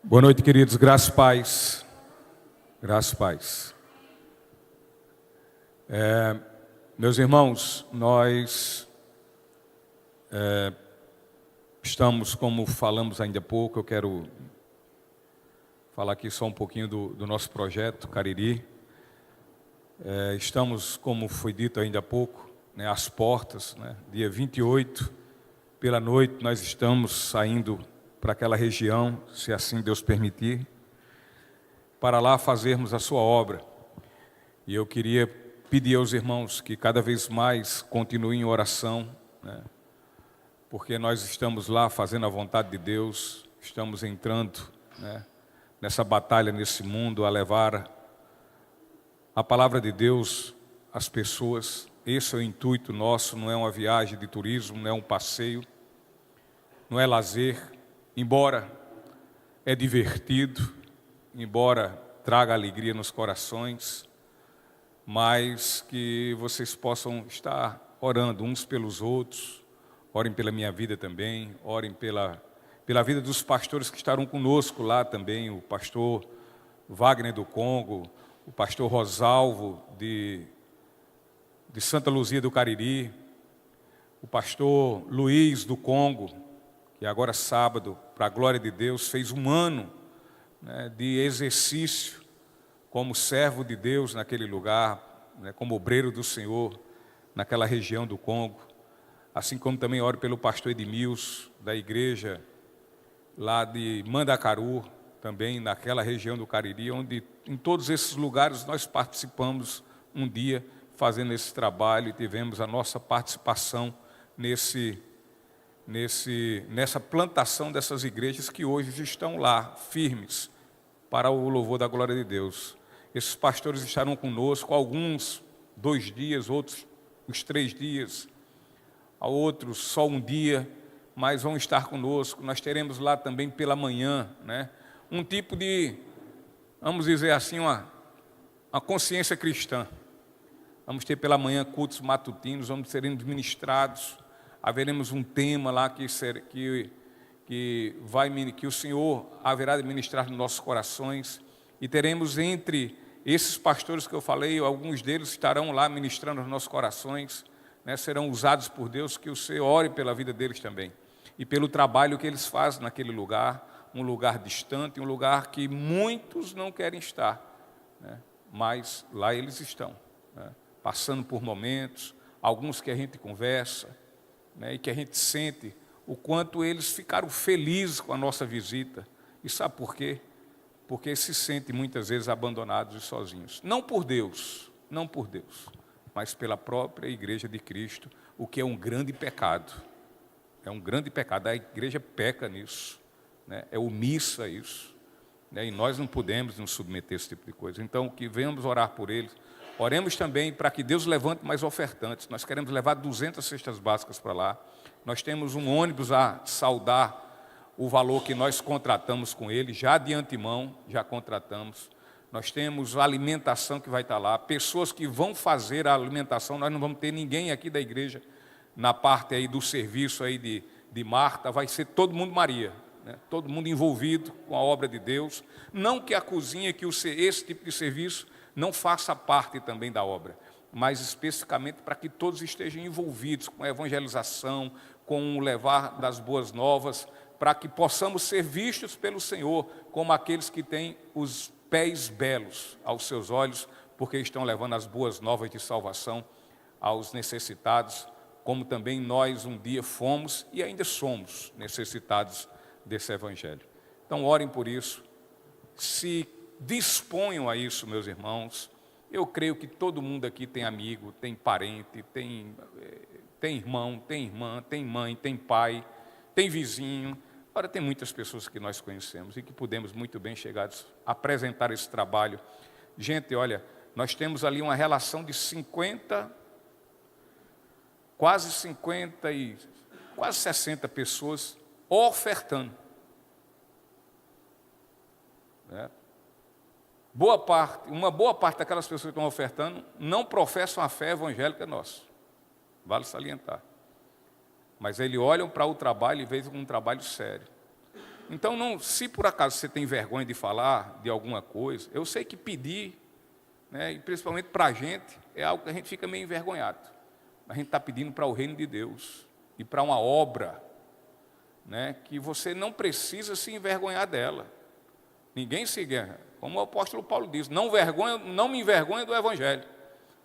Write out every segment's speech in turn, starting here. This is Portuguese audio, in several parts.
Boa noite, queridos. Graças e paz. Graças e paz. Meus irmãos, nós estamos, como falamos ainda há pouco, eu quero falar aqui só um pouquinho do nosso projeto, Cariri. Estamos, como foi dito ainda há pouco, às portas, dia 28, pela noite, nós estamos saindo para aquela região, se assim Deus permitir, para lá fazermos a sua obra. E eu queria pedir aos irmãos que cada vez mais continuem em oração, porque nós estamos lá fazendo a vontade de Deus, estamos entrando nessa batalha, nesse mundo, a levar a palavra de Deus às pessoas. Esse é o intuito nosso, não é uma viagem de turismo, não é um passeio, não é lazer, embora é divertido, embora traga alegria nos corações, mas que vocês possam estar orando uns pelos outros, orem pela minha vida também, orem pela vida dos pastores que estarão conosco lá também, o pastor Wagner do Congo, o pastor Rosalvo de Santa Luzia do Cariri, o pastor Luiz do Congo, que agora sábado, para a glória de Deus, fez um ano de exercício como servo de Deus naquele lugar, como obreiro do Senhor naquela região do Congo. Assim como também oro pelo pastor Edmilson, da igreja lá de Mandacaru, também naquela região do Cariri, onde em todos esses lugares nós participamos um dia fazendo esse trabalho e tivemos a nossa participação nessa plantação dessas igrejas que hoje estão lá, firmes, para o louvor da glória de Deus. Esses pastores estarão conosco, alguns 2 dias, outros os 3 dias, a outros só um dia, mas vão estar conosco. Nós teremos lá também pela manhã, um tipo de, vamos dizer assim, uma consciência cristã. Vamos ter pela manhã cultos matutinos, vamos seremos ministrados. Haveremos um tema lá que o Senhor haverá de ministrar nos nossos corações. E teremos entre esses pastores que eu falei, alguns deles estarão lá ministrando nos nossos corações, serão usados por Deus, que o Senhor ore pela vida deles também. E pelo trabalho que eles fazem naquele lugar, um lugar distante, um lugar que muitos não querem estar, mas lá eles estão, passando por momentos, alguns que a gente conversa, e que a gente sente o quanto eles ficaram felizes com a nossa visita. E sabe por quê? Porque se sentem muitas vezes abandonados e sozinhos. Não por Deus, mas pela própria igreja de Cristo, o que é um grande pecado. É um grande pecado, a igreja peca nisso, é omissa a isso, e nós não podemos nos submeter a esse tipo de coisa. Então, que venhamos orar por eles. Oremos também para que Deus levante mais ofertantes. Nós queremos levar 200 cestas básicas para lá. Nós temos um ônibus a saldar o valor que nós contratamos com ele, já de antemão, já contratamos. Nós temos a alimentação que vai estar lá, pessoas que vão fazer a alimentação. Nós não vamos ter ninguém aqui da igreja, na parte aí do serviço aí de Marta, vai ser todo mundo Maria, todo mundo envolvido com a obra de Deus. Não que a cozinha, esse tipo de serviço não faça parte também da obra, mas especificamente para que todos estejam envolvidos com a evangelização, com o levar das boas novas, para que possamos ser vistos pelo Senhor como aqueles que têm os pés belos aos seus olhos, porque estão levando as boas novas de salvação aos necessitados, como também nós um dia fomos e ainda somos necessitados desse evangelho. Então orem por isso, se disponham a isso, meus irmãos. Eu creio que todo mundo aqui tem amigo, tem parente, tem irmão, tem irmã, tem mãe, tem pai, tem vizinho. Agora, tem muitas pessoas que nós conhecemos e que podemos muito bem chegar a apresentar esse trabalho. Gente, olha, nós temos ali uma relação de quase 60 pessoas ofertando. Uma boa parte daquelas pessoas que estão ofertando não professam a fé evangélica nossa, vale salientar. Mas eles olham para o trabalho e veem um trabalho sério. Então, não, se por acaso você tem vergonha de falar de alguma coisa, eu sei que pedir, né, e principalmente para a gente, é algo que a gente fica meio envergonhado. A gente está pedindo para o reino de Deus e para uma obra, né, que você não precisa se envergonhar dela. Ninguém se envergonha. Como o apóstolo Paulo diz, não me envergonho do Evangelho,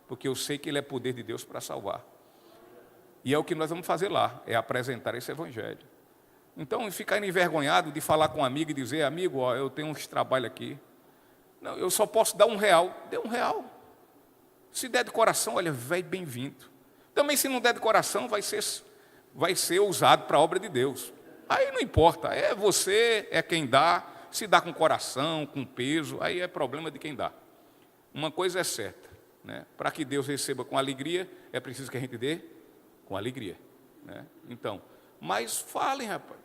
porque eu sei que ele é poder de Deus para salvar. E é o que nós vamos fazer lá, é apresentar esse Evangelho. Então, ficar envergonhado de falar com um amigo e dizer, amigo, ó, eu tenho uns trabalhos aqui. Não, eu só posso dar R$1. Dê R$1. Se der de coração, olha, velho, bem-vindo. Também, se não der de coração, vai ser usado para a obra de Deus. Aí não importa, é você, é quem dá. Se dá com coração, com peso, aí é problema de quem dá. Uma coisa é certa, né? Para que Deus receba com alegria, é preciso que a gente dê com alegria, né? Então, mas falem, rapaz,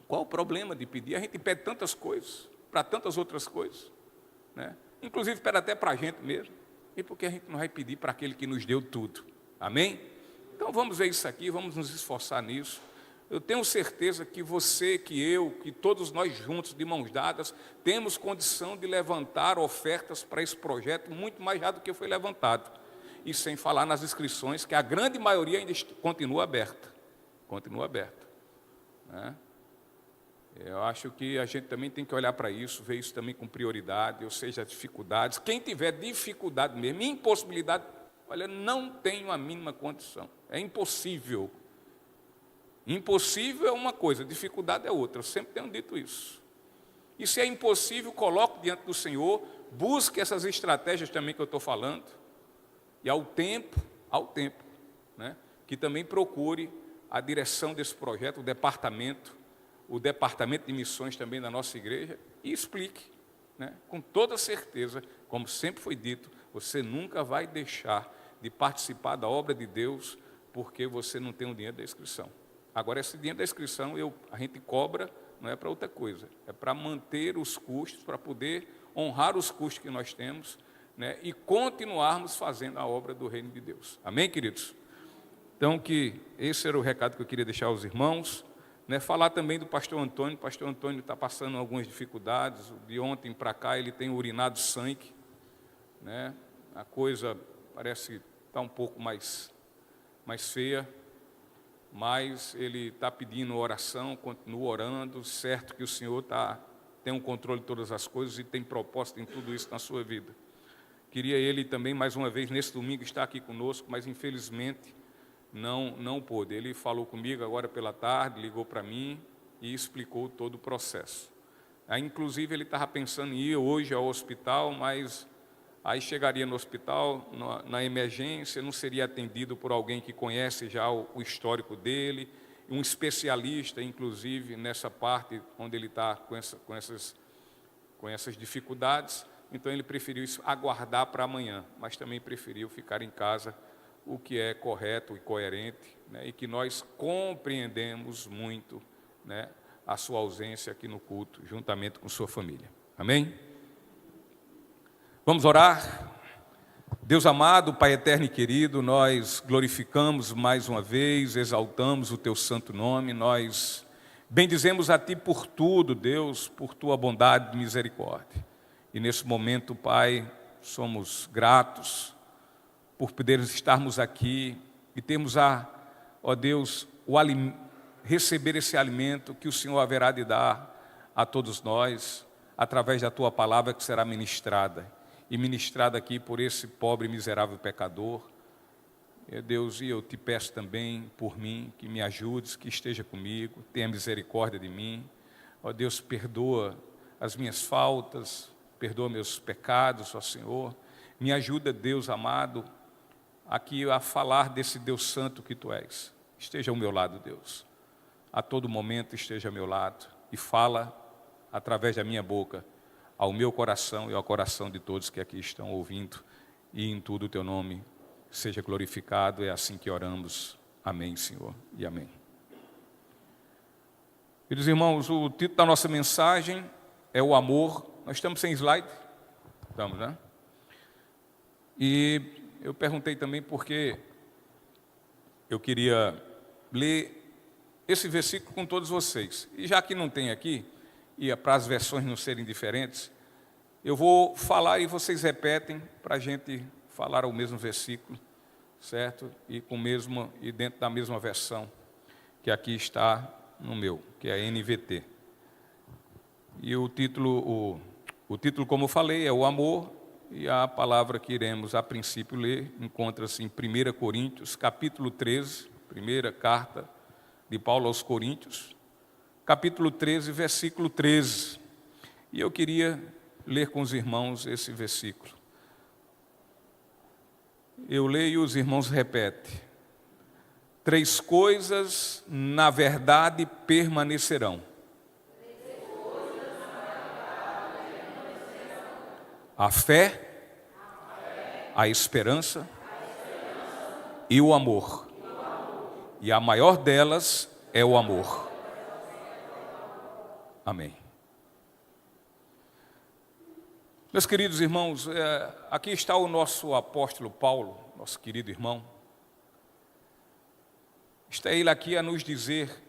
qual o problema de pedir? A gente pede tantas coisas, para tantas outras coisas, né? Inclusive pede até para a gente mesmo. E por que a gente não vai pedir para aquele que nos deu tudo? Amém? Então vamos ver isso aqui, vamos nos esforçar nisso. Eu tenho certeza que você, que eu, que todos nós juntos, de mãos dadas, temos condição de levantar ofertas para esse projeto muito mais já do que foi levantado. E sem falar nas inscrições, que a grande maioria ainda continua aberta. Continua aberta, né? Eu acho que a gente também tem que olhar para isso, ver isso também com prioridade, ou seja, as dificuldades. Quem tiver dificuldade mesmo, impossibilidade, olha, não tenho a mínima condição. É impossível. Impossível é uma coisa, dificuldade é outra. Eu sempre tenho dito isso. E se é impossível, coloque diante do Senhor, busque essas estratégias também que eu estou falando. E ao tempo, né, que também procure a direção desse projeto, o departamento de missões também da nossa igreja, e explique, né, com toda certeza, como sempre foi dito, você nunca vai deixar de participar da obra de Deus, porque você não tem o dinheiro da inscrição. Agora, esse dinheiro da inscrição, a gente cobra, não é para outra coisa, é para manter os custos, para poder honrar os custos que nós temos, né, e continuarmos fazendo a obra do reino de Deus. Amém, queridos? Então, que esse era o recado que eu queria deixar aos irmãos, né, falar também do pastor Antônio. O pastor Antônio está passando algumas dificuldades, de ontem para cá ele tem urinado sangue, né, a coisa parece estar um pouco mais feia, mas ele está pedindo oração, continua orando, certo que o Senhor tem um controle de todas as coisas e tem propósito em tudo isso na sua vida. Queria ele também, mais uma vez, nesse domingo, estar aqui conosco, mas infelizmente não pôde. Ele falou comigo agora pela tarde, ligou para mim e explicou todo o processo. Aí, inclusive, ele estava pensando em ir hoje ao hospital, mas aí chegaria no hospital, na emergência, não seria atendido por alguém que conhece já o histórico dele, um especialista, inclusive, nessa parte onde ele está com essas dificuldades. Então, ele preferiu aguardar para amanhã, mas também preferiu ficar em casa, o que é correto e coerente, né, e que nós compreendemos muito, né, a sua ausência aqui no culto, juntamente com sua família. Amém? Vamos orar? Deus amado, Pai eterno e querido, nós glorificamos mais uma vez, exaltamos o Teu santo nome, nós bendizemos a Ti por tudo, Deus, por Tua bondade e misericórdia. E nesse momento, Pai, somos gratos por podermos estarmos aqui e termos ó Deus, receber esse alimento que o Senhor haverá de dar a todos nós, através da Tua palavra que será ministrada. E ministrada aqui por esse pobre e miserável pecador. Deus, e eu te peço também por mim, que me ajudes, que esteja comigo, tenha misericórdia de mim. Ó Deus, perdoa as minhas faltas, perdoa meus pecados, ó Senhor. Me ajuda, Deus amado, aqui a falar desse Deus santo que Tu és. Esteja ao meu lado, Deus. A todo momento esteja ao meu lado e fala através da minha boca ao meu coração e ao coração de todos que aqui estão ouvindo, e em tudo o Teu nome seja glorificado. É assim que oramos. Amém, Senhor, e amém. Queridos irmãos, o título da nossa mensagem é o amor. Nós estamos sem slide? Estamos, né? E eu perguntei também porque eu queria ler esse versículo com todos vocês. E já que não tem aqui, e para as versões não serem diferentes, eu vou falar e vocês repetem para a gente falar o mesmo versículo, certo? E dentro da mesma versão que aqui está no meu, que é a NVT. E o título, como eu falei, é o amor, e a palavra que iremos a princípio ler encontra-se em 1 Coríntios, capítulo 13, primeira carta de Paulo aos Coríntios, capítulo 13, versículo 13. E eu queria ler com os irmãos esse versículo. Eu leio e os irmãos repetem. 3 coisas, na verdade, permanecerão: a fé, a esperança e o amor. E a maior delas é o amor. Amém. Meus queridos irmãos, aqui está o nosso apóstolo Paulo, nosso querido irmão. Está ele aqui a nos dizer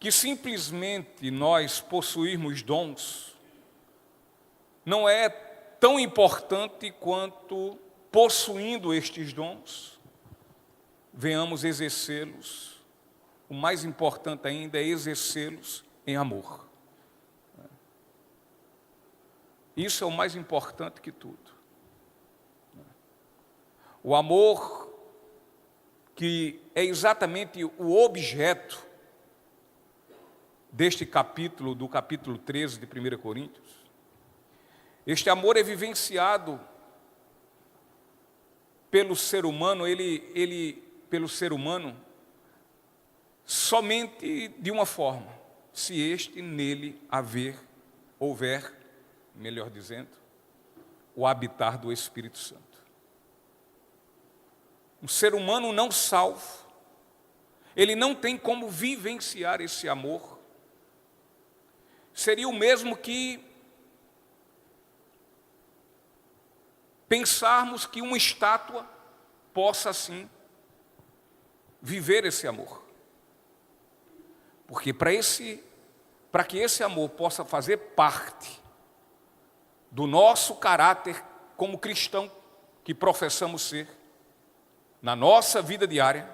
que simplesmente nós possuirmos dons não é tão importante quanto, possuindo estes dons, venhamos exercê-los. O mais importante ainda é exercê-los em amor. Isso é o mais importante que tudo. O amor, que é exatamente o objeto deste capítulo, do capítulo 13 de 1 Coríntios. Este amor é vivenciado pelo ser humano, pelo ser humano, somente de uma forma: se este nele houver, melhor dizendo, o habitar do Espírito Santo. Um ser humano não salvo, ele não tem como vivenciar esse amor. Seria o mesmo que pensarmos que uma estátua possa, assim, viver esse amor. Porque para que esse amor possa fazer parte do nosso caráter como cristão que professamos ser, na nossa vida diária,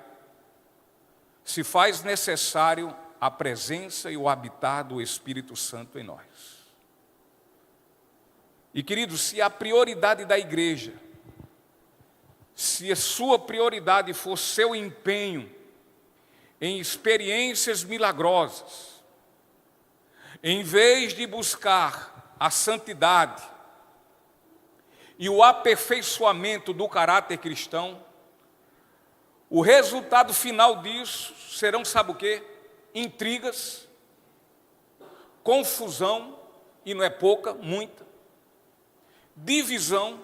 se faz necessário a presença e o habitar do Espírito Santo em nós. E, queridos, se a prioridade da igreja, se a sua prioridade for seu empenho em experiências milagrosas, em vez de buscar a santidade e o aperfeiçoamento do caráter cristão, o resultado final disso serão, sabe o quê? Intrigas, confusão, e não é pouca, muita, divisão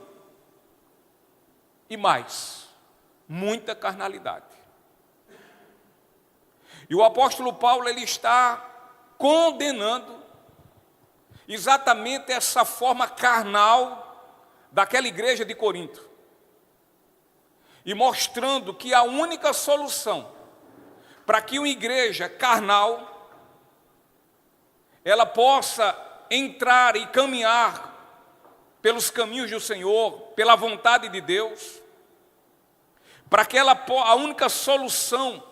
e mais, muita carnalidade. E o apóstolo Paulo, ele está condenando exatamente essa forma carnal daquela igreja de Corinto, e mostrando que a única solução para que uma igreja carnal ela possa entrar e caminhar pelos caminhos do Senhor, pela vontade de Deus, a única solução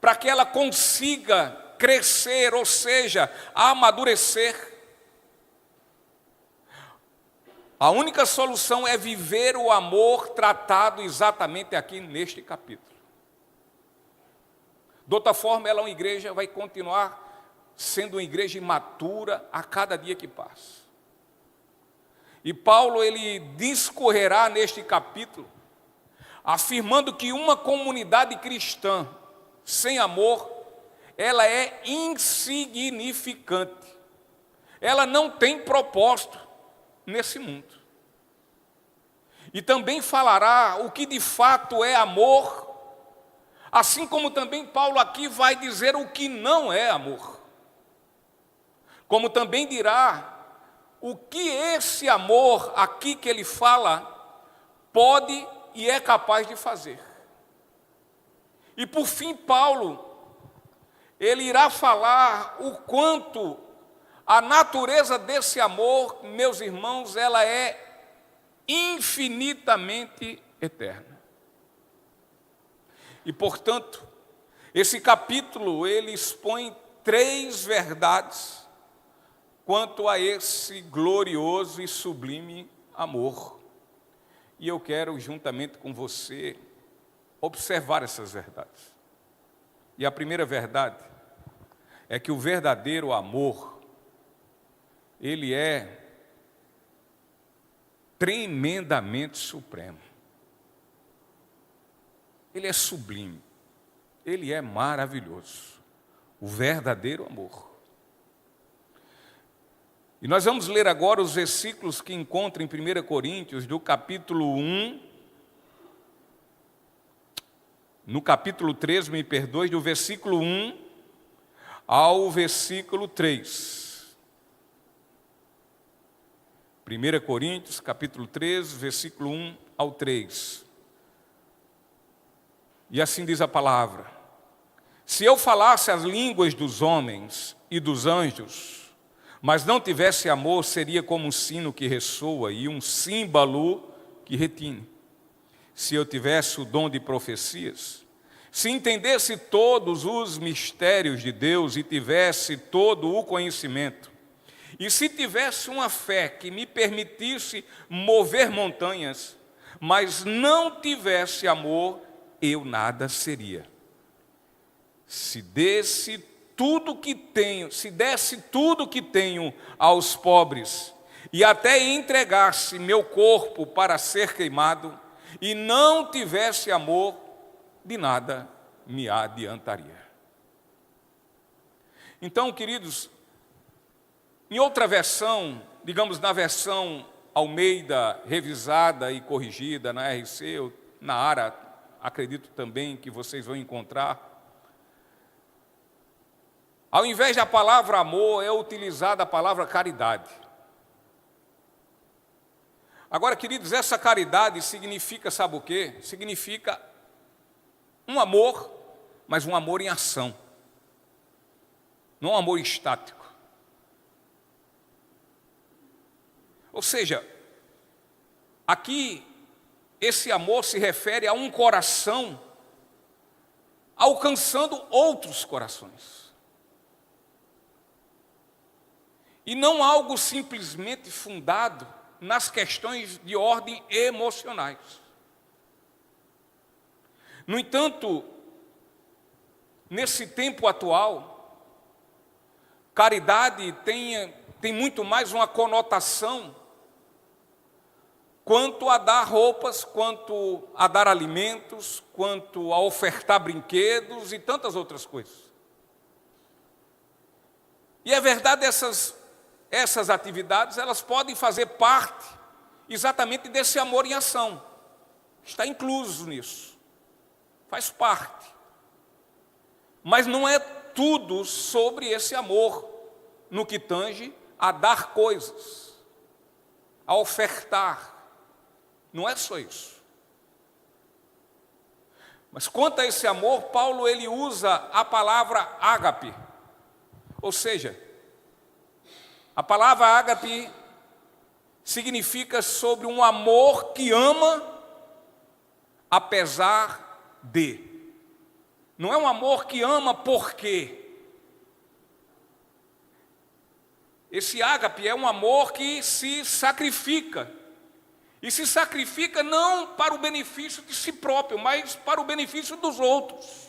para que ela consiga crescer, ou seja, amadurecer, a única solução é viver o amor tratado exatamente aqui neste capítulo. De outra forma, ela é uma igreja, vai continuar sendo uma igreja imatura a cada dia que passa. E Paulo, ele discorrerá neste capítulo, afirmando que uma comunidade cristã sem amor, ela é insignificante. Ela não tem propósito nesse mundo. E também falará o que de fato é amor, assim como também Paulo aqui vai dizer o que não é amor. Como também dirá o que esse amor aqui que ele fala pode e é capaz de fazer. E por fim, Paulo ele irá falar o quanto a natureza desse amor, meus irmãos, ela é infinitamente eterna. E, portanto, esse capítulo, ele expõe 3 verdades quanto a esse glorioso e sublime amor. E eu quero, juntamente com você, observar essas verdades. E a primeira verdade é que o verdadeiro amor, ele é tremendamente supremo. Ele é sublime. Ele é maravilhoso. O verdadeiro amor. E nós vamos ler agora os versículos que encontram em 1 Coríntios, do capítulo 1, no capítulo 3, me perdoe, do versículo 1 ao versículo 3. 1 Coríntios, capítulo 3, versículo 1 ao 3. E assim diz a palavra: se eu falasse as línguas dos homens e dos anjos, mas não tivesse amor, seria como um sino que ressoa e um símbolo que retine. Se eu tivesse o dom de profecias, se entendesse todos os mistérios de Deus e tivesse todo o conhecimento, e se tivesse uma fé que me permitisse mover montanhas, mas não tivesse amor, eu nada seria. Se desse tudo que tenho, se desse tudo que tenho aos pobres, e até entregasse meu corpo para ser queimado, e não tivesse amor, de nada me adiantaria. Então, queridos, em outra versão, digamos na versão Almeida, revisada e corrigida, na RC, na ARA, acredito também que vocês vão encontrar, ao invés da palavra amor, é utilizada a palavra caridade. Agora, queridos, essa caridade significa, sabe o quê? Significa um amor, mas um amor em ação. Não um amor estático. Ou seja, aqui, esse amor se refere a um coração alcançando outros corações. E não algo simplesmente fundado nas questões de ordem emocionais. No entanto, nesse tempo atual, caridade tem muito mais uma conotação quanto a dar roupas, quanto a dar alimentos, quanto a ofertar brinquedos e tantas outras coisas. E é verdade, essas atividades, elas podem fazer parte exatamente desse amor em ação. Está incluso nisso. Faz parte. Mas não é tudo sobre esse amor, no que tange a dar coisas, a ofertar. Não é só isso. Mas quanto a esse amor, Paulo ele usa a palavra ágape. Ou seja, a palavra ágape significa sobre um amor que ama apesar de. Não é um amor que ama porque. Esse ágape é um amor que se sacrifica. E se sacrifica não para o benefício de si próprio, mas para o benefício dos outros.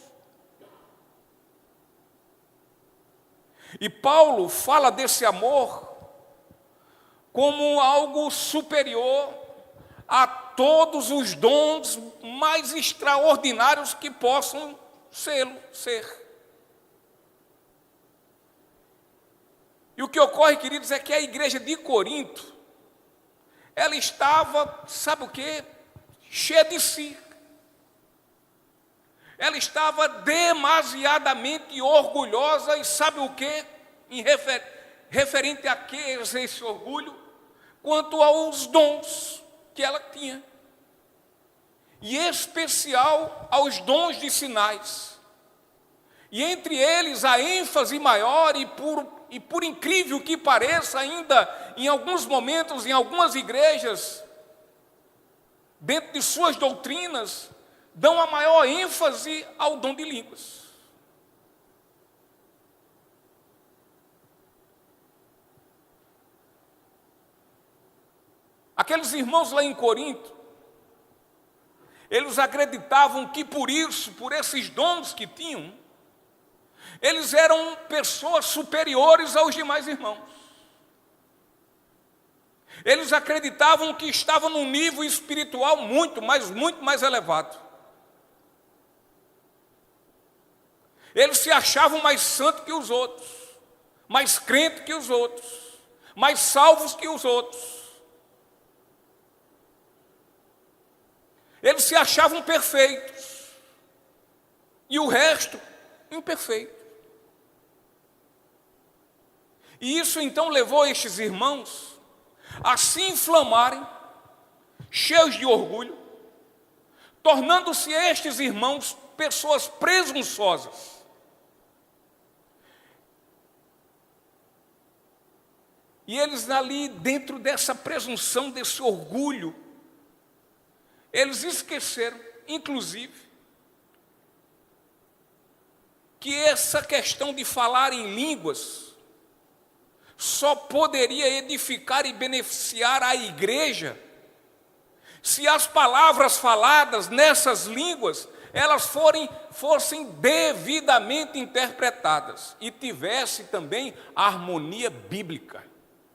E Paulo fala desse amor como algo superior a todos os dons mais extraordinários que possam ser. E o que ocorre, queridos, é que a igreja de Corinto, ela estava, sabe o quê? Cheia de si. Ela estava demasiadamente orgulhosa e sabe o quê? Referente a que esse orgulho? Quanto aos dons que ela tinha. E em especial aos dons de sinais. E entre eles a ênfase maior, e por incrível que pareça, ainda em alguns momentos, em algumas igrejas, dentro de suas doutrinas, dão a maior ênfase ao dom de línguas. Aqueles irmãos lá em Corinto, eles acreditavam que por isso, por esses dons que tinham, eles eram pessoas superiores aos demais irmãos. Eles acreditavam que estavam num nível espiritual muito mais elevado. Eles se achavam mais santos que os outros, mais crentes que os outros, mais salvos que os outros. Eles se achavam perfeitos, e o resto imperfeito. E isso então levou estes irmãos a se inflamarem, cheios de orgulho, tornando-se estes irmãos pessoas presunçosas. E eles ali, dentro dessa presunção, desse orgulho, eles esqueceram, inclusive, que essa questão de falar em línguas só poderia edificar e beneficiar a igreja se as palavras faladas nessas línguas, elas fossem devidamente interpretadas e tivesse também harmonia bíblica,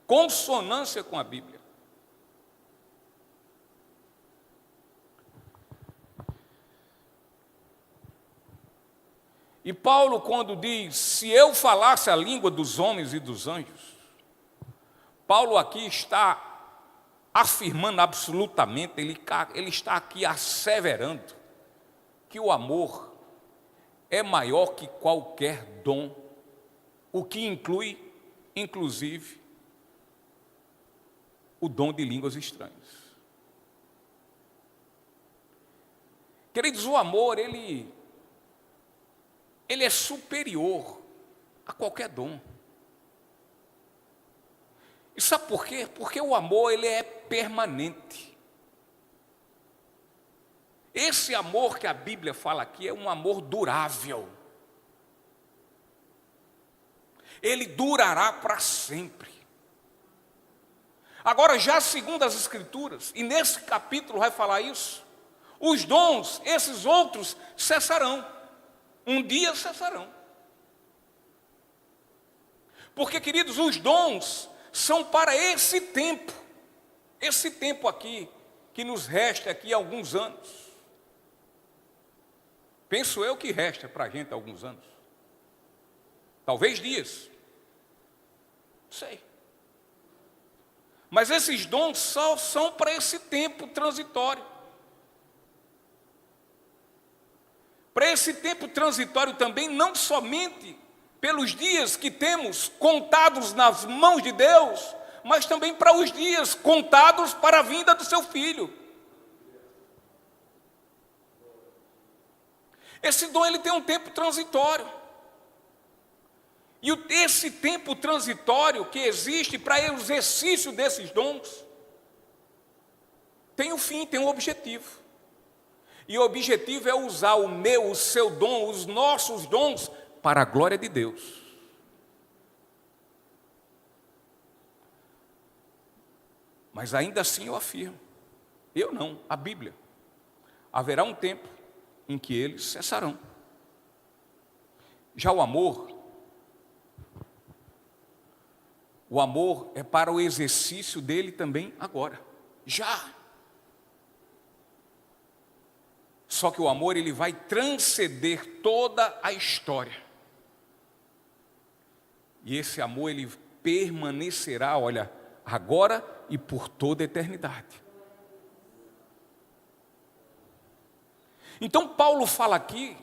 consonância com a Bíblia. E Paulo, quando diz, se eu falasse a língua dos homens e dos anjos, Paulo aqui está afirmando absolutamente, ele está aqui asseverando que o amor é maior que qualquer dom, o que inclui, inclusive, o dom de línguas estranhas. Queridos, o amor, ele é superior a qualquer dom. E sabe por quê? Porque o amor, ele é permanente. Esse amor que a Bíblia fala aqui é um amor durável. Ele durará para sempre. Agora, já segundo as Escrituras, e nesse capítulo vai falar isso, os dons, esses outros, cessarão. Um dia cessarão. Porque, queridos, os dons são para esse tempo aqui, que nos resta aqui alguns anos. Penso eu que resta para a gente alguns anos. Talvez dias. Não sei. Mas esses dons só são para esse tempo transitório. Para esse tempo transitório também, não somente pelos dias que temos contados nas mãos de Deus, mas também para os dias contados para a vinda do seu Filho. Esse dom, ele tem um tempo transitório. E esse tempo transitório que existe para o exercício desses dons, tem um fim, tem um objetivo. E o objetivo é usar o seu dom, os nossos dons, para a glória de Deus. Mas ainda assim eu afirmo, eu não, a Bíblia, haverá um tempo em que eles cessarão. Já o amor é para o exercício dele também agora, já. Só que o amor, ele vai transcender toda a história. E esse amor, ele permanecerá, olha, agora e por toda a eternidade. Então Paulo fala aqui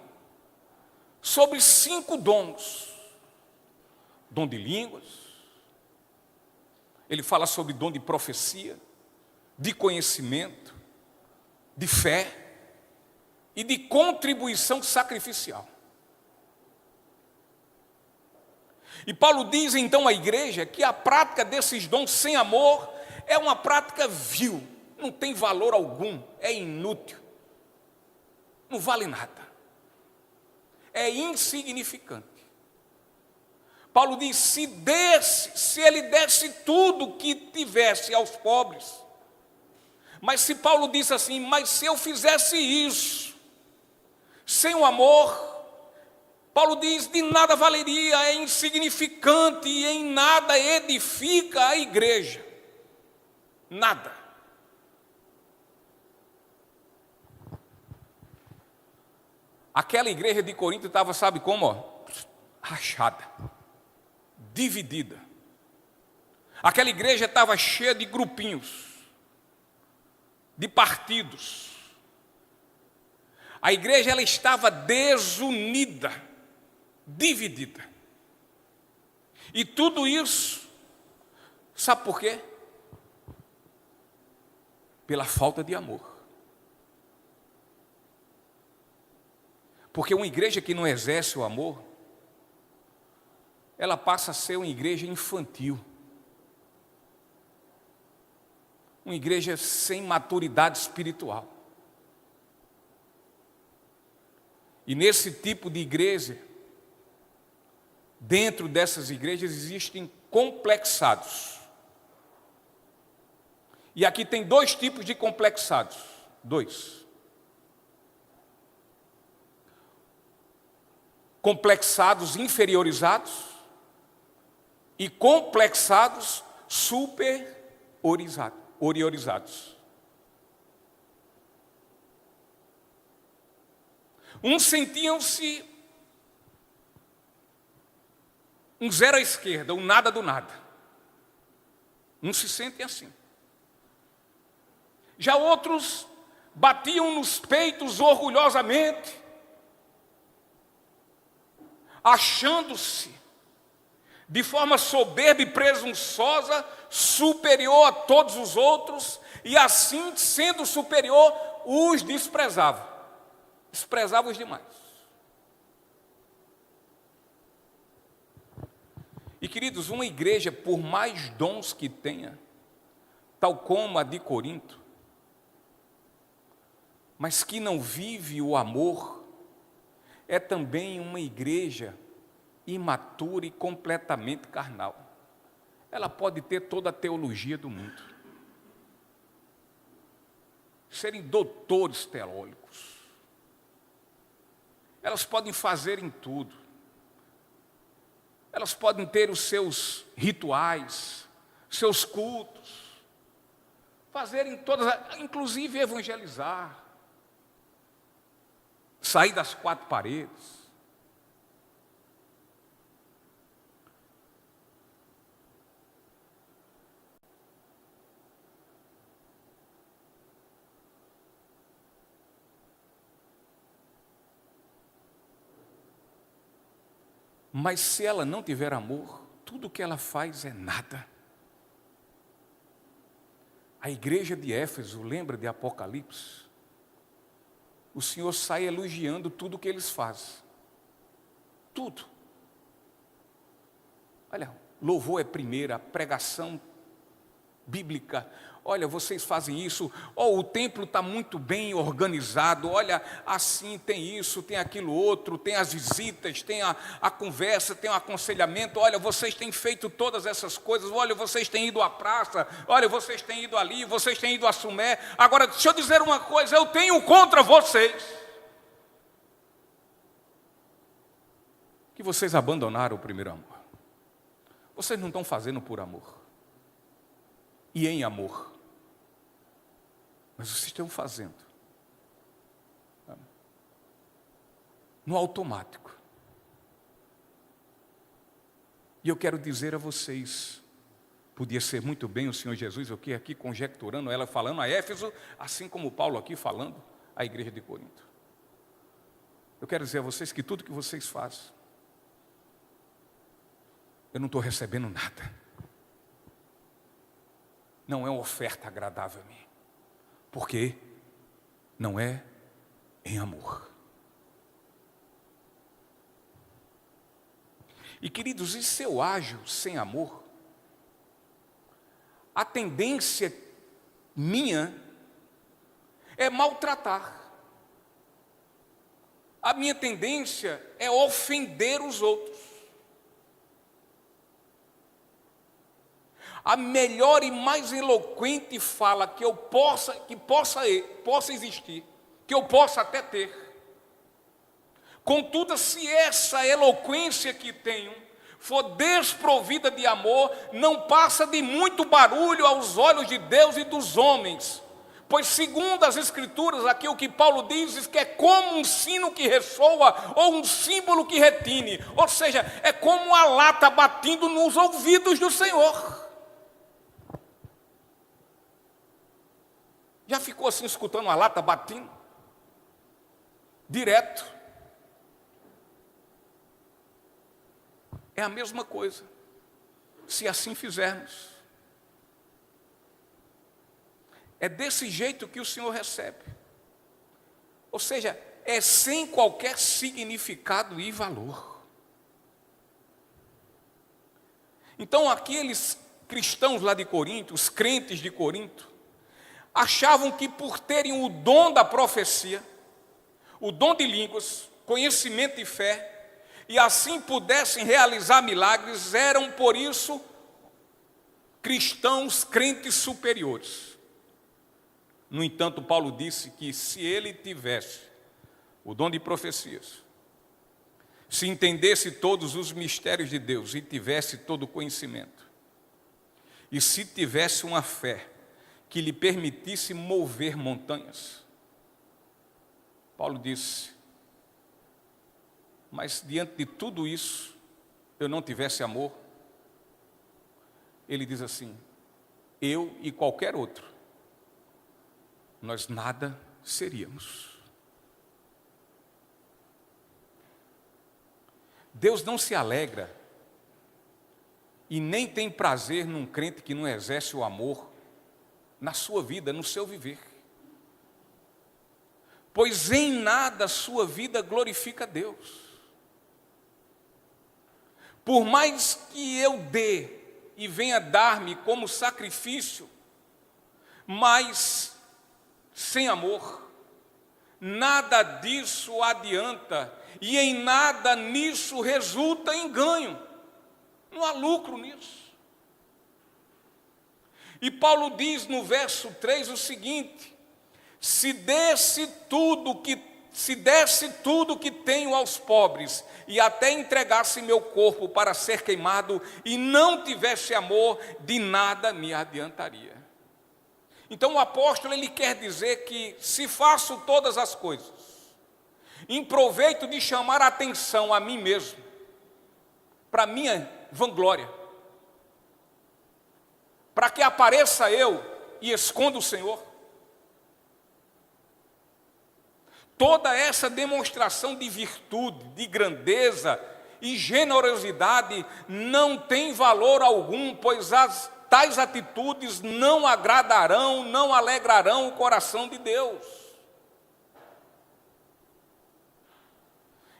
sobre 5 dons. Dom de línguas. Ele fala sobre dom de profecia, de conhecimento, de fé e de contribuição sacrificial. E Paulo diz então à igreja que a prática desses dons sem amor é uma prática vil, não tem valor algum, é inútil, não vale nada, é insignificante. Paulo diz, se ele desse tudo que tivesse aos pobres, mas se Paulo disse assim, mas se eu fizesse isso, sem o amor, Paulo diz, de nada valeria, é insignificante e em nada edifica a igreja. Nada. Aquela igreja de Corinto estava, sabe como? Rachada, dividida. Aquela igreja estava cheia de grupinhos, de partidos. A igreja ela estava desunida, dividida. E tudo isso, sabe por quê? Pela falta de amor. Porque uma igreja que não exerce o amor, ela passa a ser uma igreja infantil. Uma igreja sem maturidade espiritual. E nesse tipo de igreja, dentro dessas igrejas existem complexados. E aqui tem dois tipos de complexados. Dois. Complexados inferiorizados e complexados superiorizados. Uns sentiam-se um zero à esquerda, um nada do nada. Uns se sentem assim. Já outros batiam nos peitos orgulhosamente, achando-se de forma soberba e presunçosa superior a todos os outros, e assim, sendo superior, os desprezava. Desprezava-os demais. E queridos, uma igreja, por mais dons que tenha, tal como a de Corinto, mas que não vive o amor, é também uma igreja imatura e completamente carnal. Ela pode ter toda a teologia do mundo, serem doutores teológicos, elas podem fazer em tudo, elas podem ter os seus rituais, seus cultos, fazerem todas, inclusive evangelizar, sair das quatro paredes. Mas se ela não tiver amor, tudo que ela faz é nada. A igreja de Éfeso, lembra de Apocalipse? O Senhor sai elogiando tudo que eles fazem. Tudo. Olha, louvor é primeira, pregação bíblica. Olha, vocês fazem isso. Oh, o templo está muito bem organizado. Olha, assim tem isso, tem aquilo outro, tem as visitas, tem a conversa, tem o aconselhamento. Olha, vocês têm feito todas essas coisas. Olha, vocês têm ido à praça. Olha, vocês têm ido ali, vocês têm ido a Sumé. Agora, deixa eu dizer uma coisa, eu tenho contra vocês que vocês abandonaram o primeiro amor. Vocês não estão fazendo por amor e em amor, mas vocês estão fazendo no automático. E eu quero dizer a vocês, podia ser muito bem o Senhor Jesus aqui conjecturando, ela falando a Éfeso, assim como Paulo aqui falando à igreja de Corinto. Eu quero dizer a vocês que tudo que vocês fazem, eu não estou recebendo nada. Não é uma oferta agradável a mim. Porque não é em amor. E queridos, e se eu ajo sem amor? A tendência minha é maltratar. A minha tendência é ofender os outros. A melhor e mais eloquente fala que possa existir, que eu possa até ter. Contudo, se essa eloquência que tenho for desprovida de amor, não passa de muito barulho aos olhos de Deus e dos homens. Pois segundo as Escrituras, aqui o que Paulo diz que é como um sino que ressoa ou um símbolo que retine. Ou seja, é como uma lata batendo nos ouvidos do Senhor. Já ficou assim escutando uma lata batendo? Direto. É a mesma coisa, se assim fizermos. É desse jeito que o Senhor recebe. Ou seja, é sem qualquer significado e valor. Então aqueles cristãos lá de Corinto, os crentes de Corinto, achavam que por terem o dom da profecia, o dom de línguas, conhecimento e fé, e assim pudessem realizar milagres, eram por isso cristãos crentes superiores. No entanto, Paulo disse que se ele tivesse o dom de profecias, se entendesse todos os mistérios de Deus e tivesse todo o conhecimento, e se tivesse uma fé que lhe permitisse mover montanhas, Paulo disse, mas diante de tudo isso, eu não tivesse amor, ele diz assim, eu e qualquer outro, nós nada seríamos. Deus não se alegra e nem tem prazer num crente que não exerce o amor na sua vida, no seu viver. Pois em nada a sua vida glorifica a Deus. Por mais que eu dê e venha dar-me como sacrifício, mas sem amor, nada disso adianta e em nada nisso resulta em ganho. Não há lucro nisso. E Paulo diz no verso 3 o seguinte, se desse tudo que tenho aos pobres e até entregasse meu corpo para ser queimado e não tivesse amor, de nada me adiantaria. Então o apóstolo ele quer dizer que se faço todas as coisas em proveito de chamar a atenção a mim mesmo, para minha vanglória, para que apareça eu e esconda o Senhor, toda essa demonstração de virtude, de grandeza e generosidade não tem valor algum, pois tais atitudes não agradarão, não alegrarão o coração de Deus.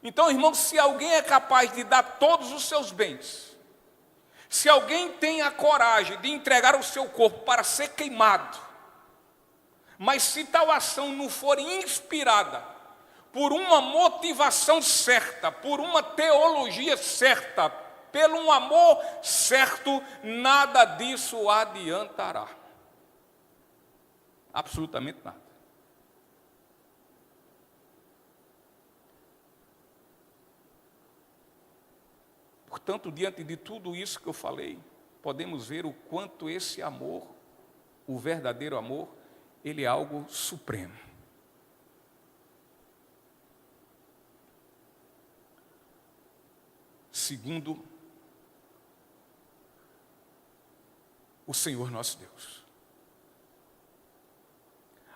Então, irmãos, se alguém é capaz de dar todos os seus bens, se alguém tem a coragem de entregar o seu corpo para ser queimado, mas se tal ação não for inspirada por uma motivação certa, por uma teologia certa, pelo um amor certo, nada disso adiantará. Absolutamente nada. Portanto, diante de tudo isso que eu falei, podemos ver o quanto esse amor, o verdadeiro amor, ele é algo supremo. Segundo o Senhor nosso Deus.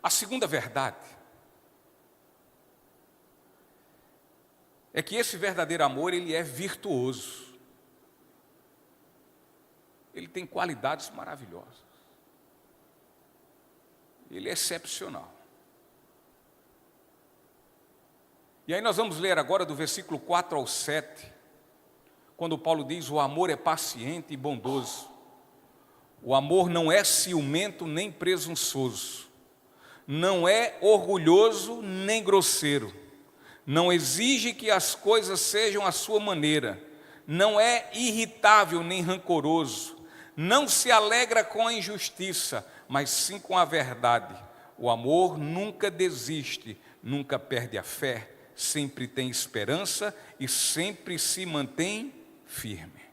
A segunda verdade é que esse verdadeiro amor, ele é virtuoso. Ele tem qualidades maravilhosas. Ele é excepcional. E aí nós vamos ler agora do versículo 4 ao 7, quando Paulo diz: o amor é paciente e bondoso. O amor não é ciumento nem presunçoso, não é orgulhoso nem grosseiro, não exige que as coisas sejam à sua maneira, não é irritável nem rancoroso, não se alegra com a injustiça, mas sim com a verdade. O amor nunca desiste, nunca perde a fé, sempre tem esperança e sempre se mantém firme.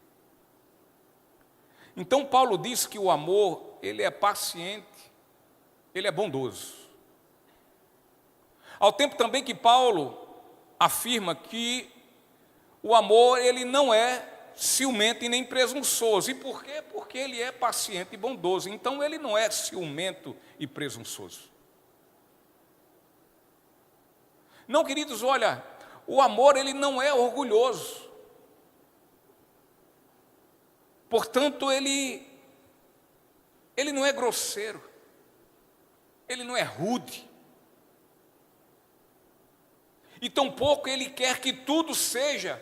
Então Paulo diz que o amor, ele é paciente, ele é bondoso. Ao tempo também que Paulo afirma que o amor, ele não é ciumento e nem presunçoso. E por quê? Porque ele é paciente e bondoso. Então ele não é ciumento e presunçoso. Não, queridos, olha, o amor, ele não é orgulhoso. Portanto, ele não é grosseiro, ele não é rude, e tampouco ele quer que tudo seja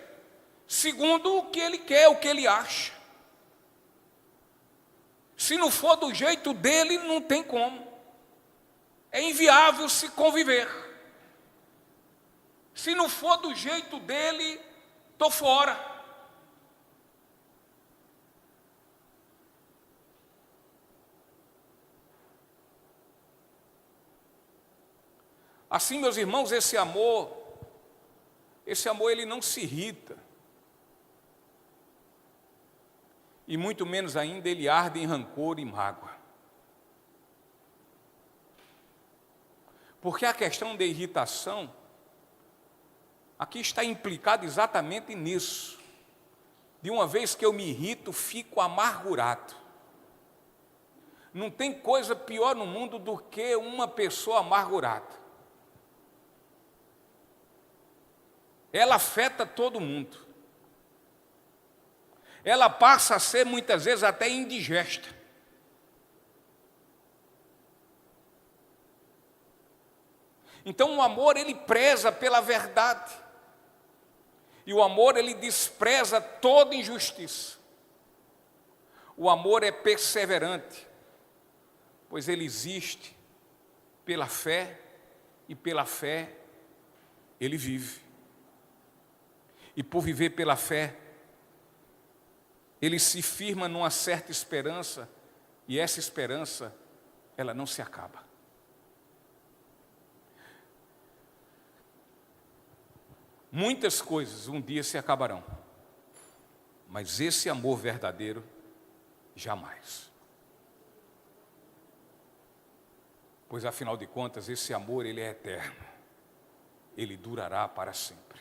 segundo o que ele quer, o que ele acha. Se não for do jeito dele, não tem como, é inviável se conviver. Se não for do jeito dele, estou fora. Assim, meus irmãos, esse amor ele não se irrita. E muito menos ainda ele arde em rancor e mágoa. Porque a questão da irritação, aqui está implicado exatamente nisso. De uma vez que eu me irrito, fico amargurado. Não tem coisa pior no mundo do que uma pessoa amargurada. Ela afeta todo mundo. Ela passa a ser muitas vezes até indigesta. Então o amor, ele preza pela verdade. E o amor, ele despreza toda injustiça. O amor é perseverante, pois ele existe pela fé, e pela fé ele vive. E por viver pela fé, ele se firma numa certa esperança, e essa esperança, ela não se acaba. Muitas coisas um dia se acabarão, mas esse amor verdadeiro, jamais. Pois afinal de contas, esse amor, ele é eterno, ele durará para sempre.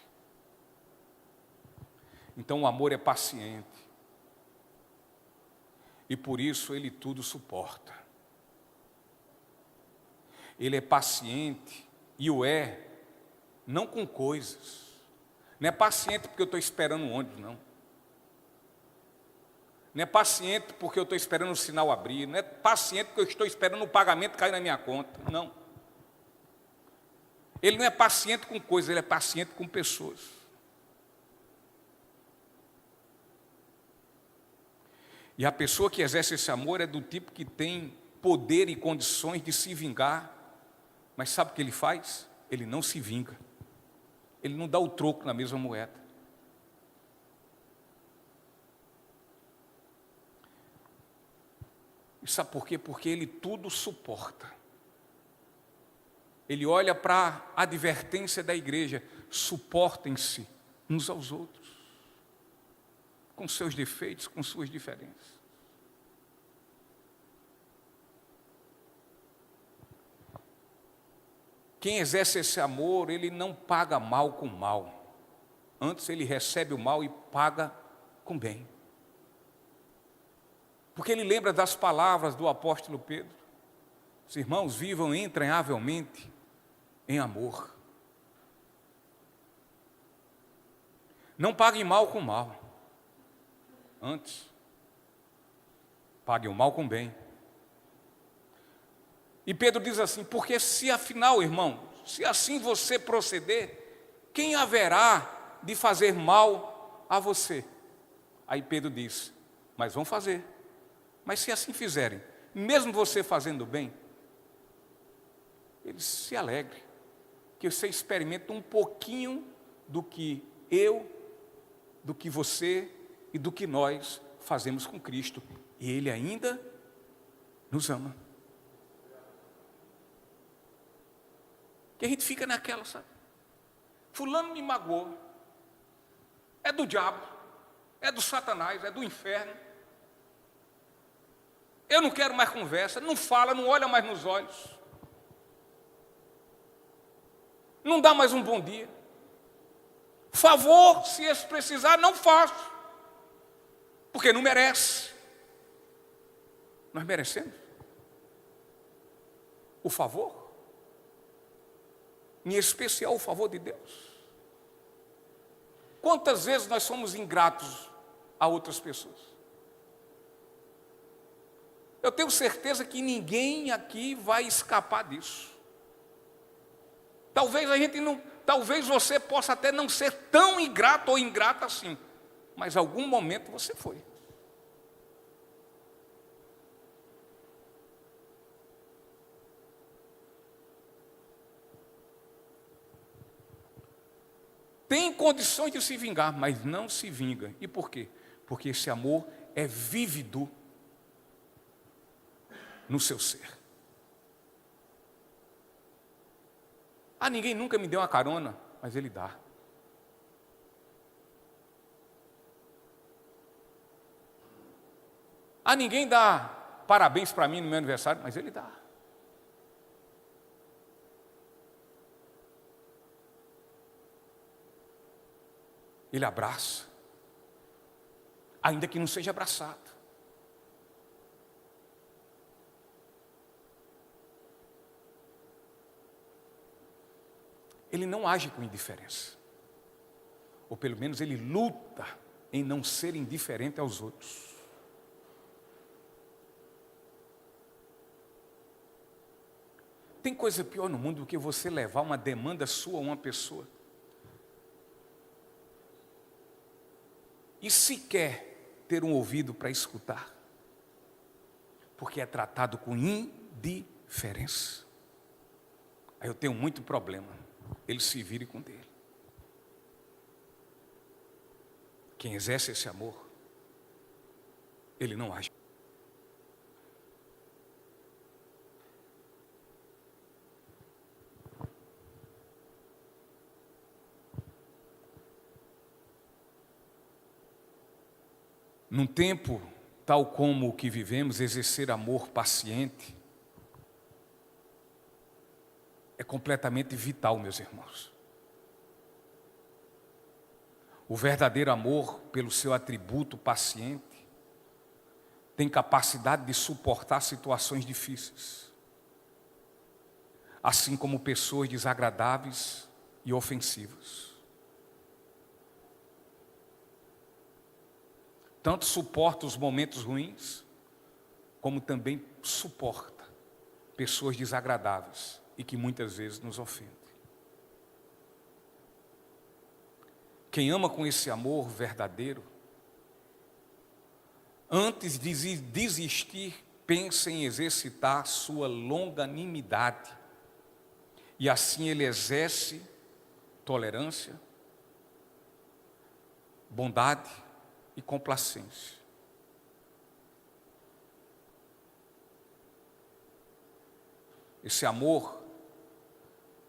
Então o amor é paciente, e por isso ele tudo suporta. Ele é paciente, e o é, não com coisas. Não é paciente porque eu estou esperando um ônibus, não. Não é paciente porque eu estou esperando o sinal abrir. Não é paciente porque eu estou esperando o pagamento cair na minha conta. Não. Ele não é paciente com coisas, ele é paciente com pessoas. E a pessoa que exerce esse amor é do tipo que tem poder e condições de se vingar. Mas sabe o que ele faz? Ele não se vinga. Ele não dá o troco na mesma moeda. E sabe por quê? Porque ele tudo suporta. Ele olha para a advertência da igreja: suportem-se uns aos outros, com seus defeitos, com suas diferenças. Quem exerce esse amor, ele não paga mal com mal. Antes ele recebe o mal e paga com bem. Porque ele lembra das palavras do apóstolo Pedro: os irmãos, vivam entranhavelmente em amor. Não paguem mal com mal. Antes, pague o mal com bem. E Pedro diz assim: porque se afinal, irmão, se assim você proceder, quem haverá de fazer mal a você? Aí Pedro diz: mas vão fazer. Mas se assim fizerem, mesmo você fazendo bem, eles se alegrem, que você experimenta um pouquinho do que eu, do que você e do que nós fazemos com Cristo. E Ele ainda nos ama. Que a gente fica naquela, sabe? Fulano me magoou. É do diabo, é do Satanás, é do inferno. Eu não quero mais conversa, não fala, não olha mais nos olhos. Não dá mais um bom dia. Favor, se esse precisar, não faço. Porque não merece. Nós merecemos o favor, em especial o favor de Deus. Quantas vezes nós somos ingratos a outras pessoas? Eu tenho certeza que ninguém aqui vai escapar disso. Talvez você possa até não ser tão ingrato ou ingrata assim, mas em algum momento você foi. Tem condições de se vingar, mas não se vinga. E por quê? Porque esse amor é vívido no seu ser. Ninguém nunca me deu uma carona, mas Ele dá. Ninguém dá parabéns para mim no meu aniversário, mas Ele dá. Ele abraça, ainda que não seja abraçado. Ele não age com indiferença, ou pelo menos ele luta em não ser indiferente aos outros. Tem coisa pior no mundo do que você levar uma demanda sua a uma pessoa e sequer ter um ouvido para escutar, porque é tratado com indiferença. Aí eu tenho muito problema. Ele se vire com dele. Quem exerce esse amor, ele não age. Num tempo tal como o que vivemos, exercer amor paciente é completamente vital, meus irmãos. O verdadeiro amor, pelo seu atributo paciente, tem capacidade de suportar situações difíceis, assim como pessoas desagradáveis e ofensivas. Tanto suporta os momentos ruins, como também suporta pessoas desagradáveis e que muitas vezes nos ofendem. Quem ama com esse amor verdadeiro, antes de desistir, pensa em exercitar sua longanimidade, e assim ele exerce tolerância, bondade e complacência. Esse amor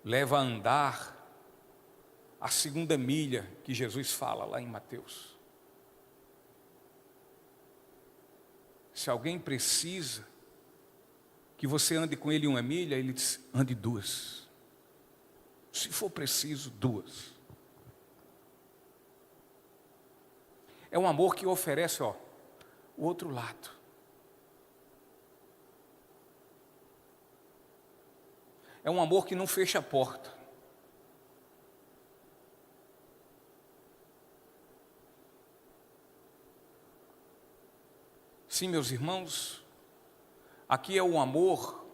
leva a andar a segunda milha que Jesus fala lá em Mateus. Se alguém precisa que você ande com ele 1 milha, ele diz, ande 2. Se for preciso, 2. É um amor que oferece, o outro lado. É um amor que não fecha a porta. Sim, meus irmãos, aqui é um amor,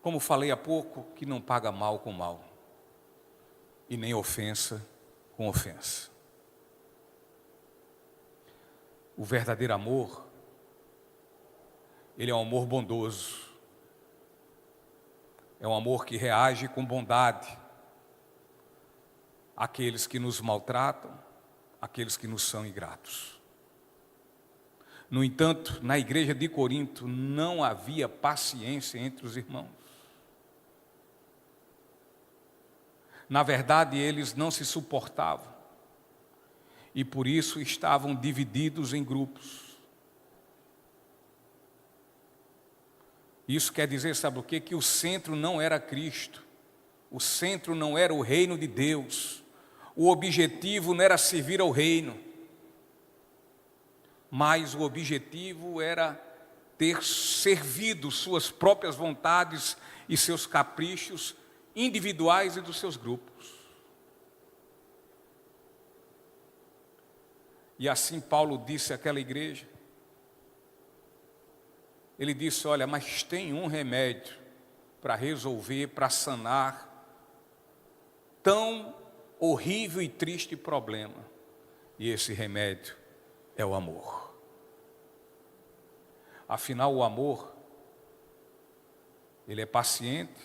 como falei há pouco, que não paga mal com mal, e nem ofensa com ofensa. O verdadeiro amor, ele é um amor bondoso. É um amor que reage com bondade àqueles que nos maltratam, àqueles que nos são ingratos. No entanto, na igreja de Corinto não havia paciência entre os irmãos. Na verdade, eles não se suportavam e por isso estavam divididos em grupos. Isso quer dizer, sabe o quê? Que o centro não era Cristo, o centro não era o reino de Deus, o objetivo não era servir ao reino, mas o objetivo era ter servido suas próprias vontades e seus caprichos individuais e dos seus grupos. E assim Paulo disse àquela igreja, ele disse, olha, mas tem um remédio para resolver, para sanar tão horrível e triste problema. E esse remédio é o amor. Afinal, o amor, ele é paciente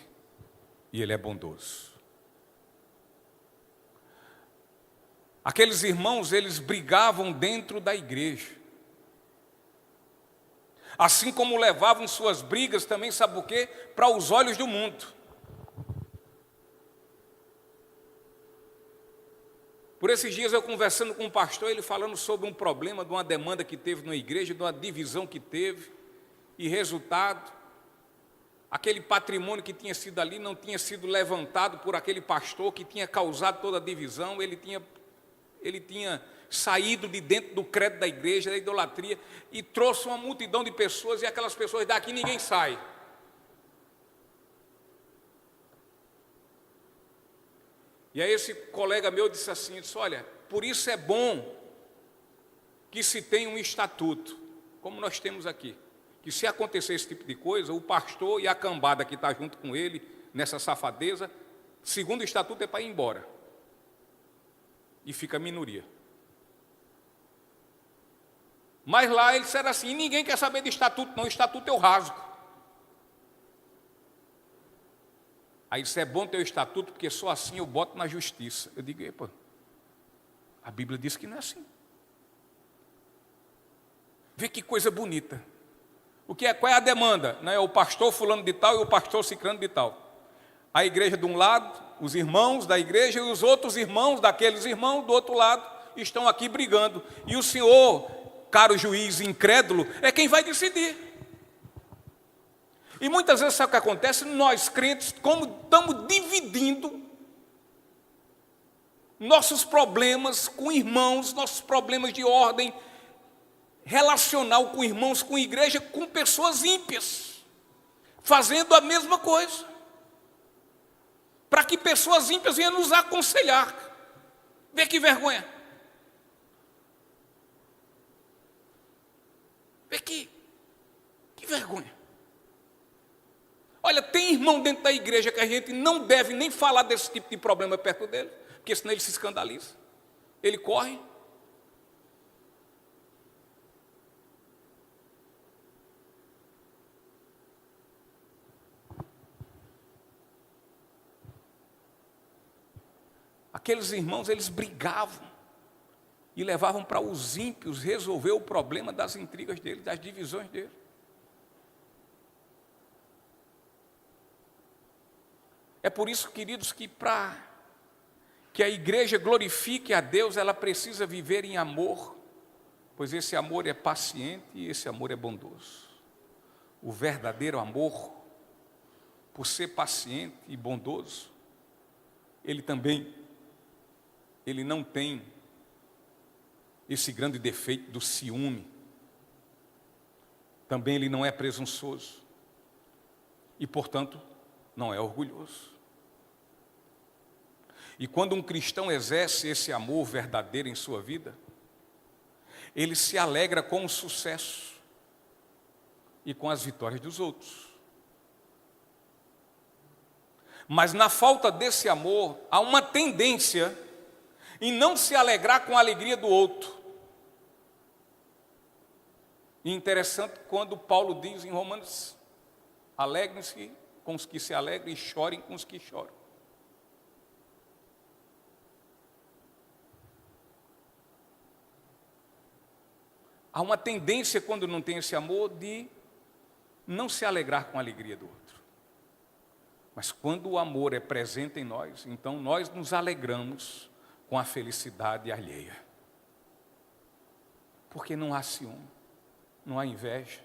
e ele é bondoso. Aqueles irmãos, eles brigavam dentro da igreja. Assim como levavam suas brigas também, sabe o quê? Para os olhos do mundo. Por esses dias eu conversando com um pastor, ele falando sobre um problema, de uma demanda que teve na igreja, de uma divisão que teve, e resultado, aquele patrimônio que tinha sido ali não tinha sido levantado por aquele pastor que tinha causado toda a divisão, ele tinha saído de dentro do credo da igreja, da idolatria, e trouxe uma multidão de pessoas, e aquelas pessoas daqui ninguém sai. E aí esse colega meu disse assim, disse, olha, por isso é bom que se tenha um estatuto, como nós temos aqui, que se acontecer esse tipo de coisa, o pastor e a cambada que está junto com ele, nessa safadeza, segundo o estatuto é para ir embora, e fica a minoria. Mas lá eles disseram assim, ninguém quer saber de estatuto não, estatuto eu rasgo. Aí isso é bom ter o estatuto, porque só assim eu boto na justiça. Eu digo, epa, a Bíblia diz que não é assim. Vê que coisa bonita. Qual é a demanda? Não é o pastor fulano de tal e o pastor ciclano de tal. A igreja de um lado, os irmãos da igreja e os outros irmãos daqueles irmãos do outro lado estão aqui brigando. E o Senhor, caro juiz incrédulo, é quem vai decidir. E muitas vezes sabe o que acontece? Nós crentes, como estamos dividindo nossos problemas com irmãos, nossos problemas de ordem relacional com irmãos, com igreja, com pessoas ímpias, fazendo a mesma coisa, para que pessoas ímpias venham nos aconselhar. Vê que vergonha. Vê que vergonha. Olha, tem irmão dentro da igreja que a gente não deve nem falar desse tipo de problema perto dele, porque senão ele se escandaliza, ele corre. Aqueles irmãos, eles brigavam e levavam para os ímpios resolver o problema das intrigas dele, das divisões dele. É por isso, queridos, que para que a igreja glorifique a Deus, ela precisa viver em amor, pois esse amor é paciente e esse amor é bondoso. O verdadeiro amor, por ser paciente e bondoso, ele não tem esse grande defeito do ciúme. Também ele não é presunçoso e, portanto, não é orgulhoso. E quando um cristão exerce esse amor verdadeiro em sua vida, ele se alegra com o sucesso e com as vitórias dos outros. Mas na falta desse amor, há uma tendência em não se alegrar com a alegria do outro. E interessante quando Paulo diz em Romanos: alegrem-se com os que se alegram e chorem com os que choram. Há uma tendência, quando não tem esse amor, de não se alegrar com a alegria do outro. Mas quando o amor é presente em nós, então nós nos alegramos com a felicidade alheia. Porque não há ciúme, não há inveja.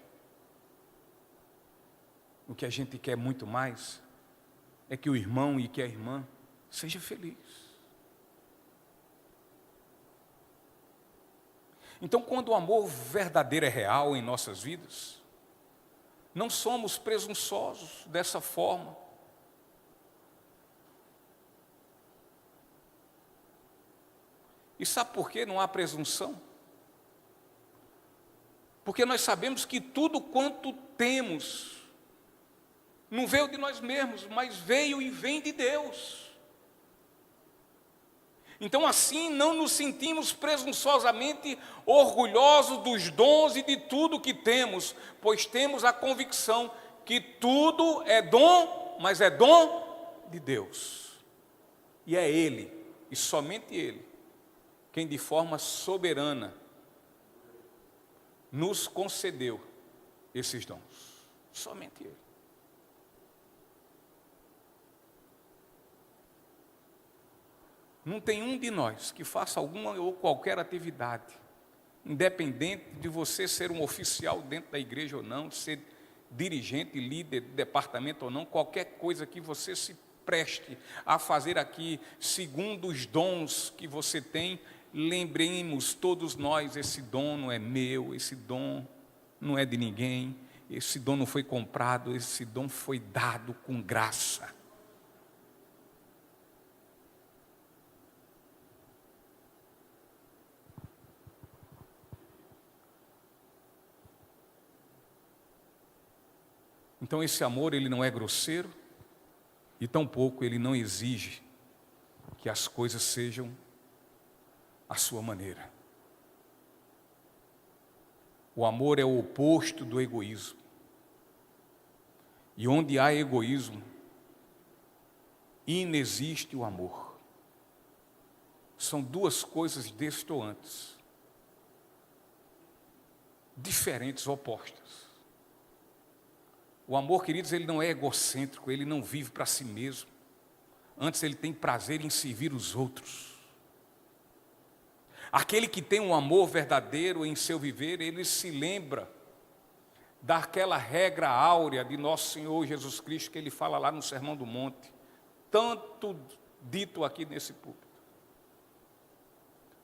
O que a gente quer muito mais é que o irmão e que a irmã seja feliz. Então, quando o amor verdadeiro é real em nossas vidas, não somos presunçosos dessa forma. E sabe por que não há presunção? Porque nós sabemos que tudo quanto temos não veio de nós mesmos, mas veio e vem de Deus. Então, assim, não nos sentimos presunçosamente orgulhosos dos dons e de tudo que temos, pois temos a convicção que tudo é dom, mas é dom de Deus. E é Ele, e somente Ele, quem de forma soberana nos concedeu esses dons. Somente Ele. Não tem um de nós que faça alguma ou qualquer atividade, independente de você ser um oficial dentro da igreja ou não, de ser dirigente, líder de departamento ou não, qualquer coisa que você se preste a fazer aqui, segundo os dons que você tem, lembremos todos nós, esse dom não é meu, esse dom não é de ninguém, esse dom não foi comprado, esse dom foi dado com graça. Então esse amor, ele não é grosseiro e tampouco ele não exige que as coisas sejam à sua maneira. O amor é o oposto do egoísmo. E onde há egoísmo, inexiste o amor. São duas coisas destoantes, diferentes, opostas. O amor, queridos, ele não é egocêntrico, ele não vive para si mesmo. Antes ele tem prazer em servir os outros. Aquele que tem um amor verdadeiro em seu viver, ele se lembra daquela regra áurea de nosso Senhor Jesus Cristo, que ele fala lá no Sermão do Monte, tanto dito aqui nesse púlpito.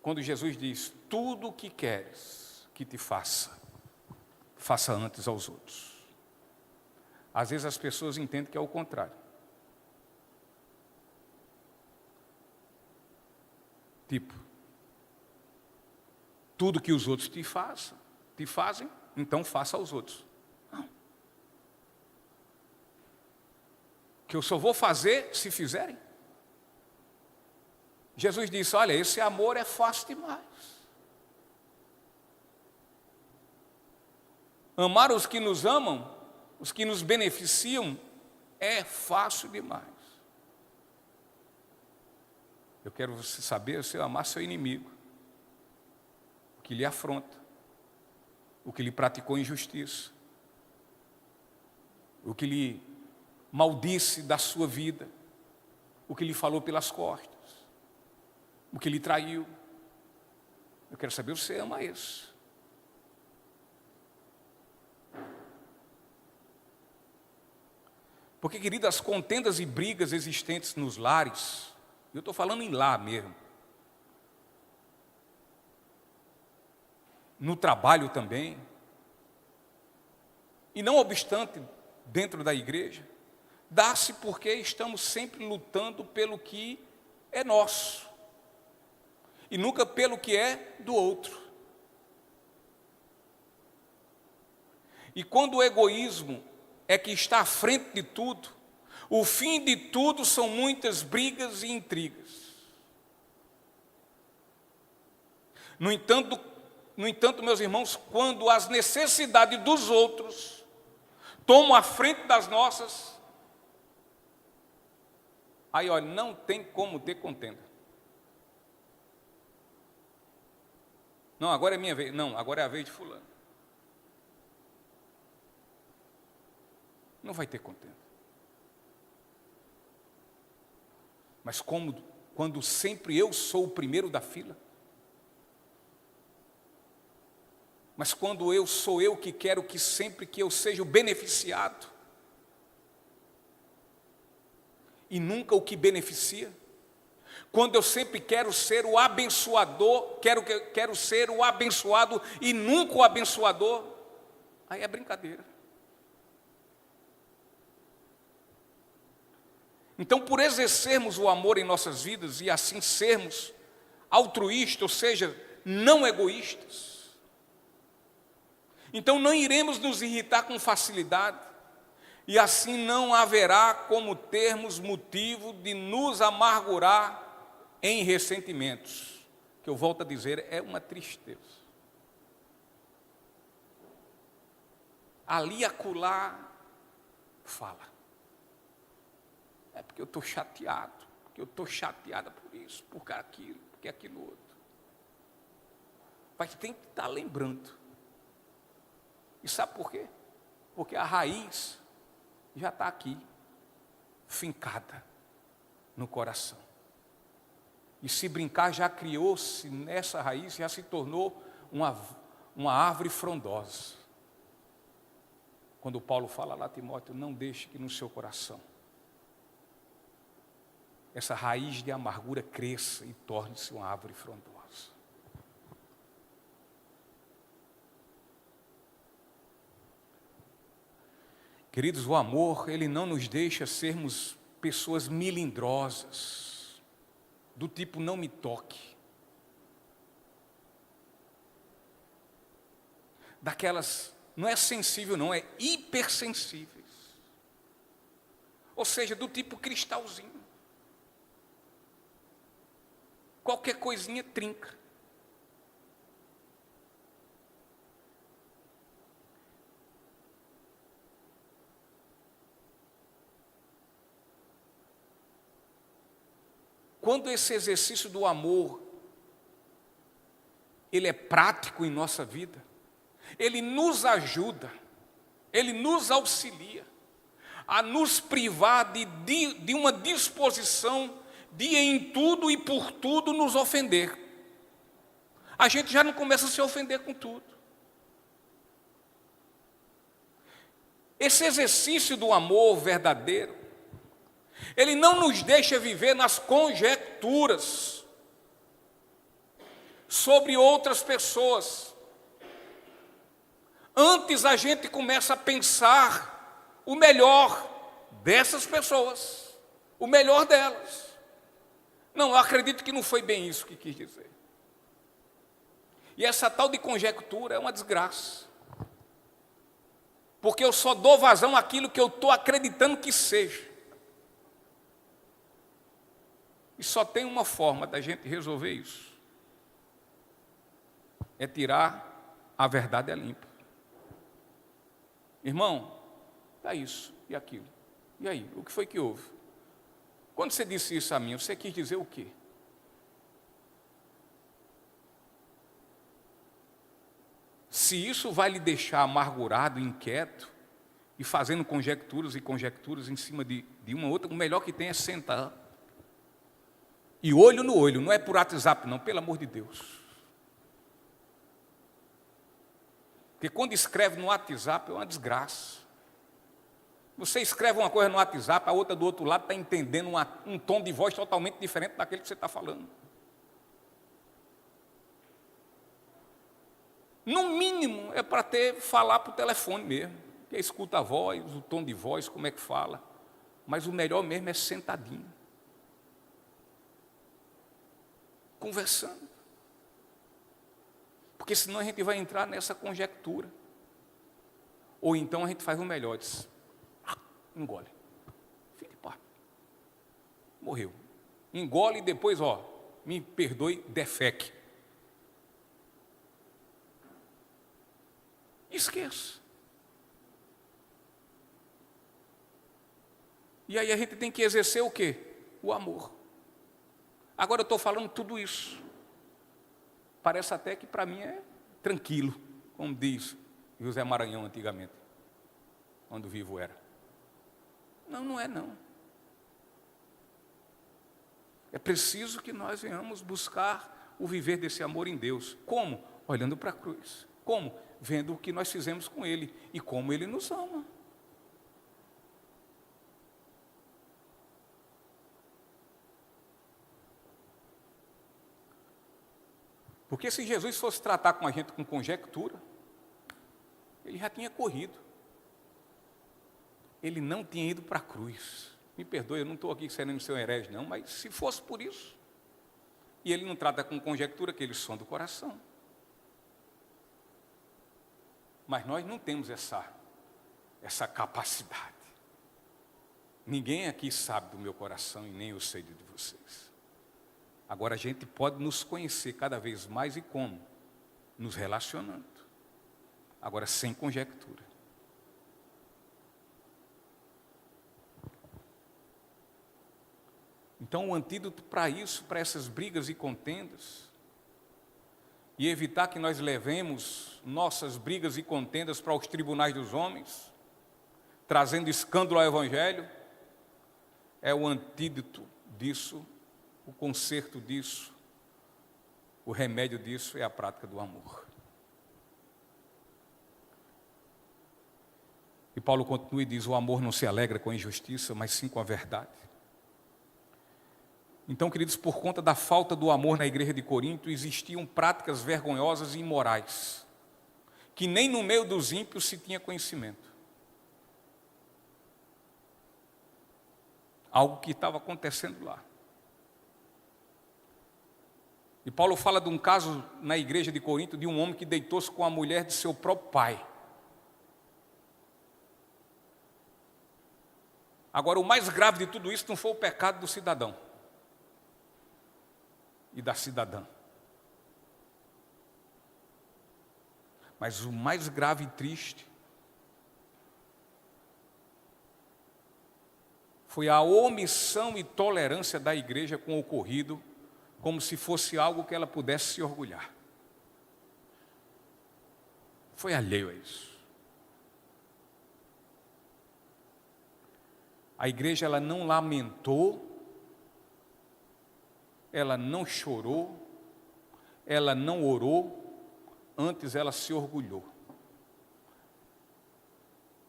Quando Jesus diz: tudo o que queres que te faça, faça antes aos outros. Às vezes as pessoas entendem que é o contrário. Tipo, tudo que os outros te fazem, então faça aos outros. Não. Que eu só vou fazer se fizerem. Jesus disse: olha, esse amor é fácil demais. Amar os que nos amam, os que nos beneficiam, é fácil demais. Eu quero você saber, você amar seu inimigo, o que lhe afronta, o que lhe praticou injustiça, o que lhe maldisse da sua vida, o que lhe falou pelas costas, o que lhe traiu. Eu quero saber, você ama esse. Porque, querido, as contendas e brigas existentes nos lares, eu estou falando em lar mesmo, no trabalho também, e não obstante dentro da igreja, dá-se porque estamos sempre lutando pelo que é nosso, e nunca pelo que é do outro. E quando o egoísmo é que está à frente de tudo, o fim de tudo são muitas brigas e intrigas. No entanto, No entanto, meus irmãos, quando as necessidades dos outros tomam a frente das nossas, aí, olha, não tem como ter contenda. Não, agora é minha vez. Não, agora é a vez de fulano. Não vai ter contenda. Mas quando sempre eu sou o primeiro da fila, mas quando eu sou eu que quero que sempre que eu seja o beneficiado, e nunca o que beneficia, quando eu sempre quero ser o abençoador, quero ser o abençoado e nunca o abençoador, aí é brincadeira. Então, por exercermos o amor em nossas vidas e assim sermos altruístas, ou seja, não egoístas, então não iremos nos irritar com facilidade, e assim não haverá como termos motivo de nos amargurar em ressentimentos, que eu volto a dizer, é uma tristeza. Ali acolá fala. É porque eu estou chateado, porque eu estou chateada por isso, por aquilo, porque aquilo outro. Mas tem que estar lembrando. E sabe por quê? Porque a raiz já está aqui, fincada no coração. E se brincar, já criou-se nessa raiz, já se tornou uma árvore frondosa. Quando Paulo fala lá, Timóteo, não deixe que no seu coração essa raiz de amargura cresça e torne-se uma árvore frondosa. Queridos, o amor, ele não nos deixa sermos pessoas melindrosas, do tipo não me toque. Daquelas, não é sensível não, é hipersensíveis. Ou seja, do tipo cristalzinho. Qualquer coisinha trinca. Quando esse exercício do amor, ele é prático em nossa vida, ele nos ajuda, ele nos auxilia a nos privar de uma disposição de em tudo e por tudo nos ofender. A gente já não começa a se ofender com tudo. Esse exercício do amor verdadeiro, ele não nos deixa viver nas conjecturas sobre outras pessoas. Antes a gente começa a pensar o melhor dessas pessoas, o melhor delas. Não, eu acredito que não foi bem isso que quis dizer. E essa tal de conjectura é uma desgraça. Porque eu só dou vazão àquilo que eu estou acreditando que seja. E só tem uma forma da gente resolver isso. É tirar a verdade a limpo. Irmão, é isso e aquilo. E aí, o que foi que houve? Quando você disse isso a mim, você quis dizer o quê? Se isso vai lhe deixar amargurado, inquieto, e fazendo conjecturas e conjecturas em cima de uma outra, o melhor que tem é sentar. E olho no olho, não é por WhatsApp não, pelo amor de Deus. Porque quando escreve no WhatsApp é uma desgraça. Você escreve uma coisa no WhatsApp, a outra do outro lado está entendendo um tom de voz totalmente diferente daquele que você está falando. No mínimo, é para falar por telefone mesmo. Que escuta a voz, o tom de voz, como é que fala. Mas o melhor mesmo é sentadinho. Conversando. Porque senão a gente vai entrar nessa conjectura. Ou então a gente faz o melhor, diz, engole. Fim de papo. Morreu. Engole e depois, me perdoe, defeque. Esqueça. E aí a gente tem que exercer o quê? O amor. Agora eu estou falando tudo isso. Parece até que para mim é tranquilo, como diz José Maranhão antigamente, quando vivo era. Não, não é não. É preciso que nós venhamos buscar o viver desse amor em Deus. Como? Olhando para a cruz. Como? Vendo o que nós fizemos com Ele e como Ele nos ama. Porque se Jesus fosse tratar com a gente com conjectura, Ele já tinha corrido. Ele não tinha ido para a cruz. Me perdoe, eu não estou aqui sendo seu herege, não, mas se fosse por isso. E Ele não trata com conjectura, que Ele sonda o coração. Mas nós não temos essa capacidade. Ninguém aqui sabe do meu coração e nem eu sei de vocês. Agora a gente pode nos conhecer cada vez mais e como? Nos relacionando. Agora sem conjectura. Então o antídoto para isso, para essas brigas e contendas, e evitar que nós levemos nossas brigas e contendas para os tribunais dos homens, trazendo escândalo ao Evangelho, é o antídoto disso, o conserto disso, o remédio disso é a prática do amor. E Paulo continua e diz, o amor não se alegra com a injustiça, mas sim com a verdade. Então, queridos, por conta da falta do amor na igreja de Corinto, existiam práticas vergonhosas e imorais, que nem no meio dos ímpios se tinha conhecimento. Algo que estava acontecendo lá. E Paulo fala de um caso na igreja de Corinto, de um homem que deitou-se com a mulher de seu próprio pai. Agora, o mais grave de tudo isso não foi o pecado do cidadão e da cidadã. Mas o mais grave e triste foi a omissão e tolerância da igreja com o ocorrido, como se fosse algo que ela pudesse se orgulhar. Foi alheio a isso. A igreja ela não lamentou, ela não chorou, ela não orou, antes ela se orgulhou.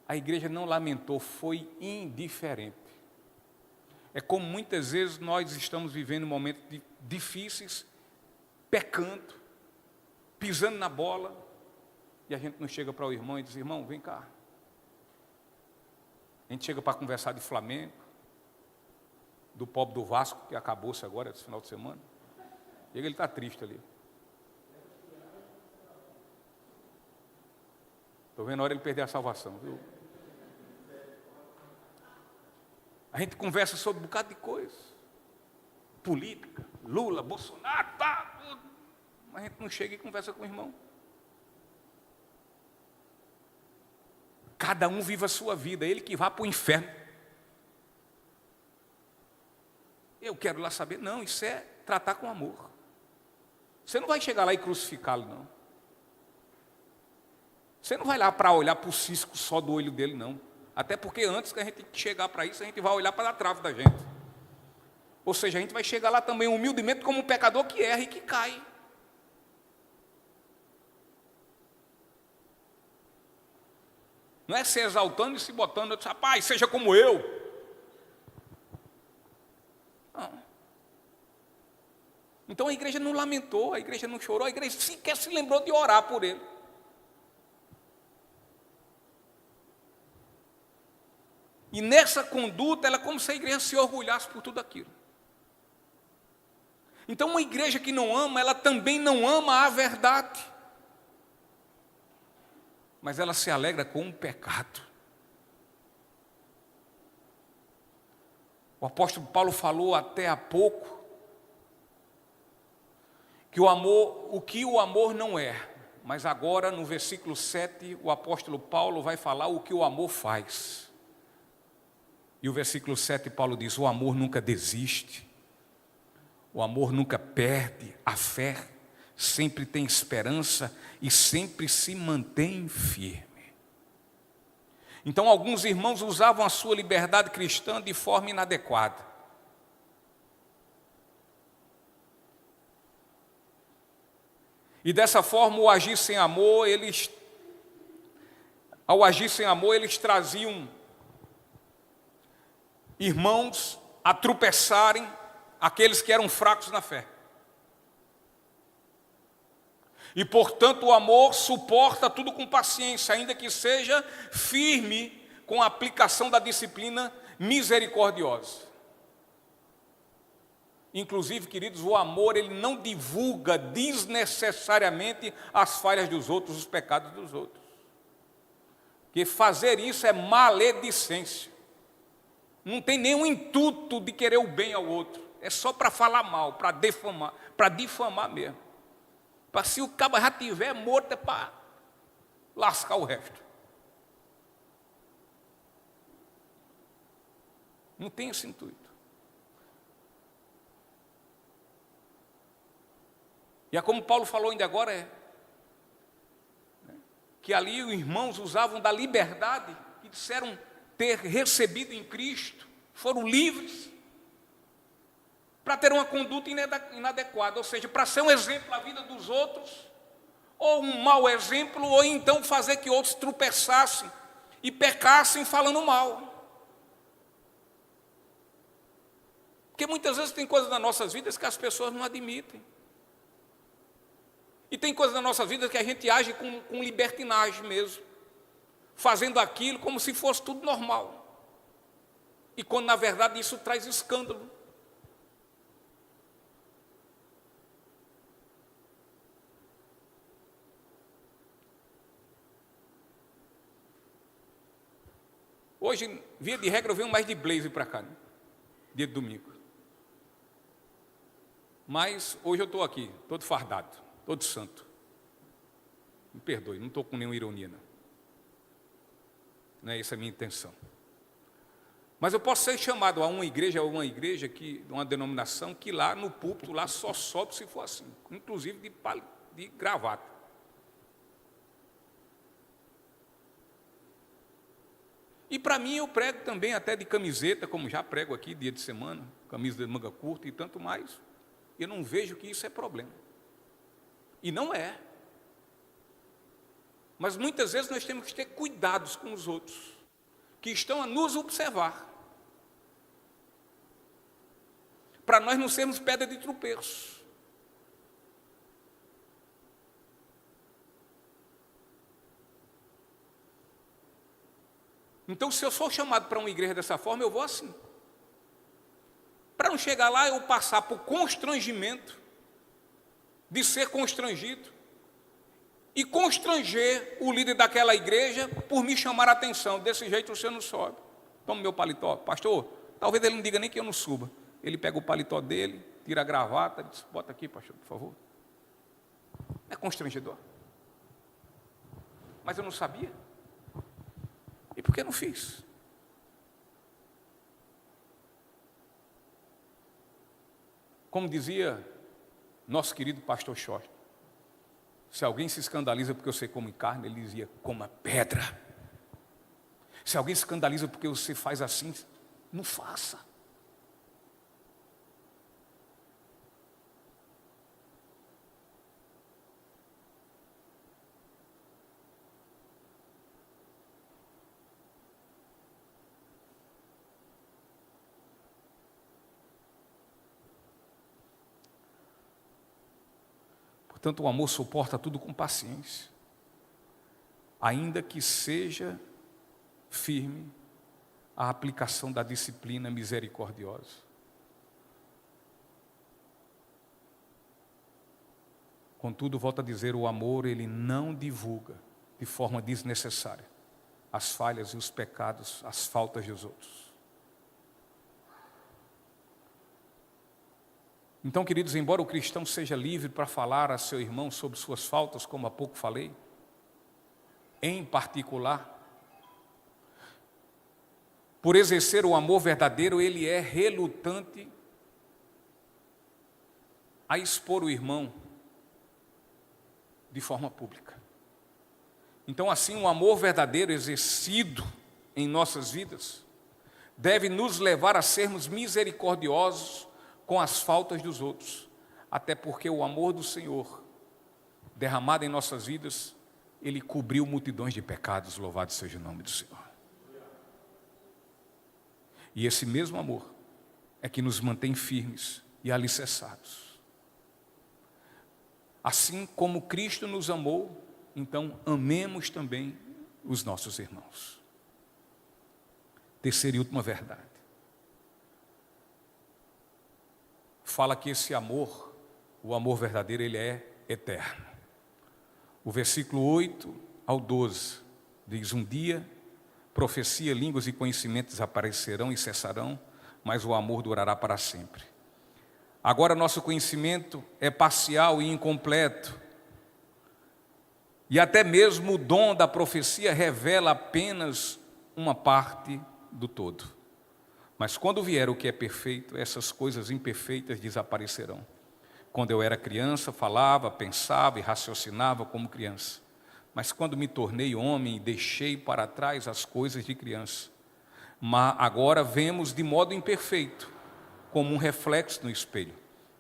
A igreja não lamentou, foi indiferente. É como muitas vezes nós estamos vivendo momentos difíceis, pecando, pisando na bola, e a gente não chega para o irmão e diz, irmão, vem cá. A gente chega para conversar de Flamengo, do pobre do Vasco, que acabou-se agora, esse final de semana. E ele está triste ali. Estou vendo a hora ele perder a salvação, viu? A gente conversa sobre um bocado de coisa. Política, Lula, Bolsonaro, tá, tudo. Mas a gente não chega e conversa com o irmão. Cada um vive a sua vida, ele que vá para o inferno. Eu quero lá saber, não, isso é tratar com amor. Você não vai chegar lá e crucificá-lo, não. Você não vai lá para olhar para o cisco só do olho dele, não. Até porque antes que a gente chegar para isso, a gente vai olhar para a trave da gente. Ou seja, a gente vai chegar lá também humildemente como um pecador que erra e que cai. Não é se exaltando e se botando, eu disse, rapaz, seja como eu. Não. Então a igreja não lamentou, a igreja não chorou, a igreja sequer se lembrou de orar por ele. E nessa conduta, ela é como se a igreja se orgulhasse por tudo aquilo. Então uma igreja que não ama, ela também não ama a verdade. Mas ela se alegra com o pecado. O apóstolo Paulo falou até há pouco que o amor, o que o amor não é, mas agora no versículo 7, o apóstolo Paulo vai falar o que o amor faz. E o versículo 7, Paulo diz: o amor nunca desiste, o amor nunca perde a fé, sempre tem esperança e sempre se mantém firme. Então, alguns irmãos usavam a sua liberdade cristã de forma inadequada. E dessa forma, ao agir sem amor, eles traziam irmãos a tropeçarem, aqueles que eram fracos na fé. E, portanto, o amor suporta tudo com paciência, ainda que seja firme com a aplicação da disciplina misericordiosa. Inclusive, queridos, o amor, ele não divulga desnecessariamente as falhas dos outros, os pecados dos outros. Porque fazer isso é maledicência. Não tem nenhum intuito de querer o bem ao outro. É só para falar mal, para difamar mesmo. Para se o cabo já estiver morto, é para lascar o resto. Não tem esse intuito. E é como Paulo falou ainda agora, que ali os irmãos usavam da liberdade, que disseram ter recebido em Cristo, foram livres, para ter uma conduta inadequada, ou seja, para ser um exemplo na vida dos outros, ou um mau exemplo, ou então fazer que outros tropeçassem e pecassem falando mal. Porque muitas vezes tem coisas nas nossas vidas que as pessoas não admitem. E tem coisas na nossa vida que a gente age com libertinagem mesmo, fazendo aquilo como se fosse tudo normal. E quando na verdade isso traz escândalo. Hoje, via de regra, eu venho mais de blazer para cá, né? Dia de domingo. Mas hoje eu estou aqui, todo fardado, todo santo. Me perdoe, não estou com nenhuma ironia, não. Não é essa a minha intenção. Mas eu posso ser chamado a uma igreja, uma denominação, que lá no púlpito, lá só sobe se for assim, inclusive de gravata. E para mim eu prego também até de camiseta, como já prego aqui, dia de semana, camisa de manga curta e tanto mais. Eu não vejo que isso é problema. E não é. Mas muitas vezes nós temos que ter cuidados com os outros, que estão a nos observar, para nós não sermos pedra de tropeço. Então, se eu sou chamado para uma igreja dessa forma, eu vou assim. Para não chegar lá, eu passar por constrangimento, de ser constrangido, e constranger o líder daquela igreja por me chamar a atenção. Desse jeito você não sobe. Toma meu paletó. Pastor, talvez ele não diga nem que eu não suba. Ele pega o paletó dele, tira a gravata, diz: bota aqui, pastor, por favor. É constrangedor. Mas eu não sabia. E por que não fiz? Como dizia nosso querido pastor Short, se alguém se escandaliza porque você come carne, ele dizia: coma pedra. Se alguém se escandaliza porque você faz assim, não faça. Portanto, o amor suporta tudo com paciência, ainda que seja firme a aplicação da disciplina misericordiosa. Contudo, volto a dizer, o amor, ele não divulga de forma desnecessária as falhas e os pecados, as faltas dos outros. Então, queridos, embora o cristão seja livre para falar a seu irmão sobre suas faltas, como há pouco falei, em particular, por exercer o amor verdadeiro, ele é relutante a expor o irmão de forma pública. Então, assim, o amor verdadeiro exercido em nossas vidas deve nos levar a sermos misericordiosos com as faltas dos outros, até porque o amor do Senhor, derramado em nossas vidas, ele cobriu multidões de pecados, louvado seja o nome do Senhor. E esse mesmo amor é que nos mantém firmes e alicerçados. Assim como Cristo nos amou, então amemos também os nossos irmãos. Terceira e última verdade. Fala que esse amor, o amor verdadeiro, ele é eterno. O versículo 8 ao 12 diz: um dia, profecia, línguas e conhecimentos aparecerão e cessarão, mas o amor durará para sempre. Agora nosso conhecimento é parcial e incompleto, e até mesmo o dom da profecia revela apenas uma parte do todo. Mas quando vier o que é perfeito, essas coisas imperfeitas desaparecerão. Quando eu era criança, falava, pensava e raciocinava como criança. Mas quando me tornei homem, deixei para trás as coisas de criança. Mas agora vemos de modo imperfeito, como um reflexo no espelho.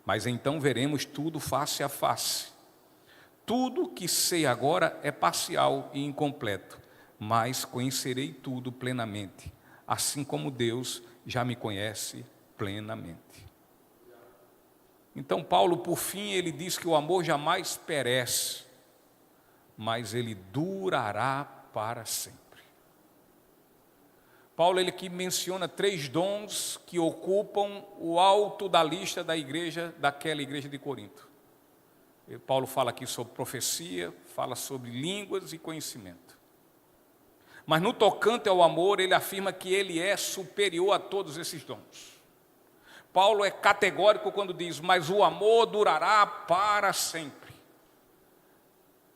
Mas então veremos tudo face a face. Tudo que sei agora é parcial e incompleto, mas conhecerei tudo plenamente, assim como Deus já me conhece plenamente. Então Paulo, por fim, ele diz que o amor jamais perece, mas ele durará para sempre. Paulo, ele aqui menciona 3 dons que ocupam o alto da lista da igreja, daquela igreja de Corinto. Paulo fala aqui sobre profecia, fala sobre línguas e conhecimento. Mas no tocante ao amor, ele afirma que ele é superior a todos esses dons. Paulo é categórico quando diz: mas o amor durará para sempre.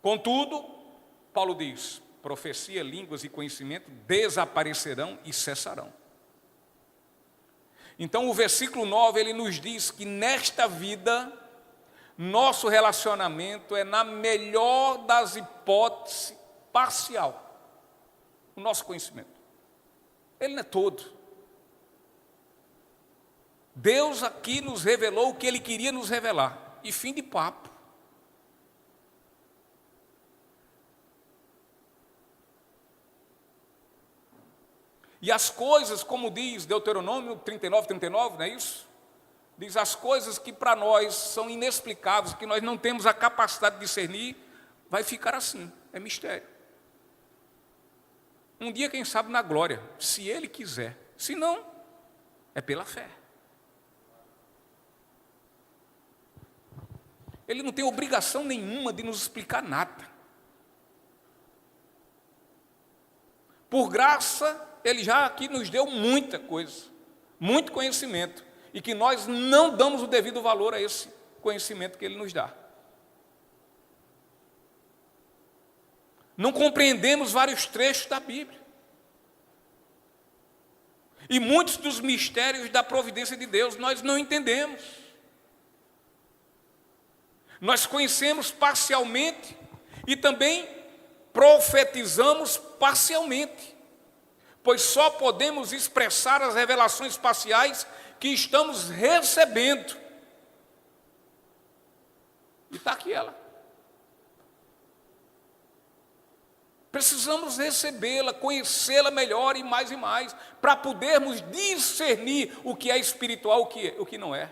Contudo, Paulo diz: profecia, línguas e conhecimento desaparecerão e cessarão. Então o versículo 9, ele nos diz que nesta vida, nosso relacionamento é, na melhor das hipóteses, parcial. O nosso conhecimento, ele não é todo. Deus aqui nos revelou o que Ele queria nos revelar, e fim de papo. E as coisas, como diz Deuteronômio 39, não é isso? Diz: as coisas que para nós são inexplicáveis, que nós não temos a capacidade de discernir, vai ficar assim, é mistério. Um dia, quem sabe, na glória, se Ele quiser. Se não, é pela fé. Ele não tem obrigação nenhuma de nos explicar nada. Por graça, Ele já aqui nos deu muita coisa, muito conhecimento, e que nós não damos o devido valor a esse conhecimento que Ele nos dá. Não compreendemos vários trechos da Bíblia. E muitos dos mistérios da providência de Deus nós não entendemos. Nós conhecemos parcialmente e também profetizamos parcialmente, pois só podemos expressar as revelações parciais que estamos recebendo. E está aqui ela. Precisamos recebê-la, conhecê-la melhor e mais, para podermos discernir o que é espiritual, o que não é.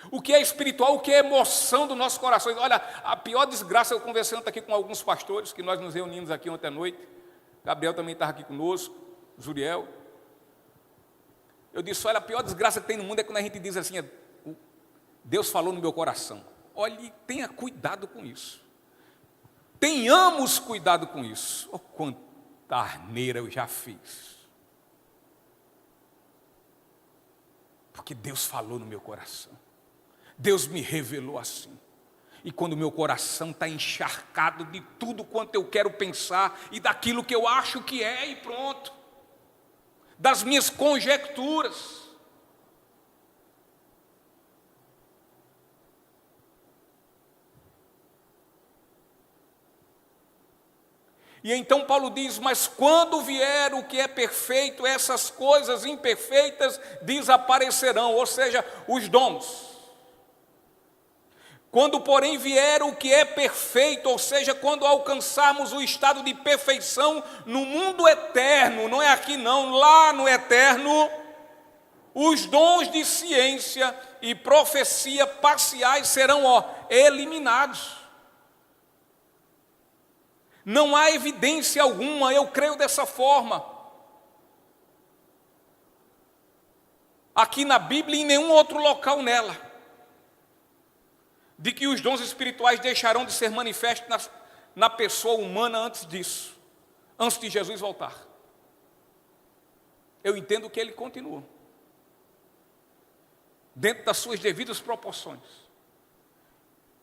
O que é espiritual, o que é emoção do nosso coração. Olha, a pior desgraça, eu conversando aqui com alguns pastores, que nós nos reunimos aqui ontem à noite, Gabriel também estava aqui conosco, Zuriel. Eu disse: olha, a pior desgraça que tem no mundo é quando a gente diz assim: Deus falou no meu coração. Olhe, tenha cuidado com isso. Tenhamos cuidado com isso. Oh, quanta asneira eu já fiz. Porque Deus falou no meu coração. Deus me revelou assim. E quando meu coração está encharcado de tudo quanto eu quero pensar e daquilo que eu acho que é e pronto, das minhas conjecturas. E então Paulo diz, mas quando vier o que é perfeito, essas coisas imperfeitas desaparecerão, ou seja, os dons. Quando, porém, vier o que é perfeito, ou seja, quando alcançarmos o estado de perfeição no mundo eterno, não é aqui não, lá no eterno, os dons de ciência e profecia parciais serão eliminados. Não há evidência alguma, eu creio dessa forma. Aqui na Bíblia e em nenhum outro local nela, de que os dons espirituais deixarão de ser manifestos na pessoa humana antes disso, antes de Jesus voltar. Eu entendo que ele continua, dentro das suas devidas proporções,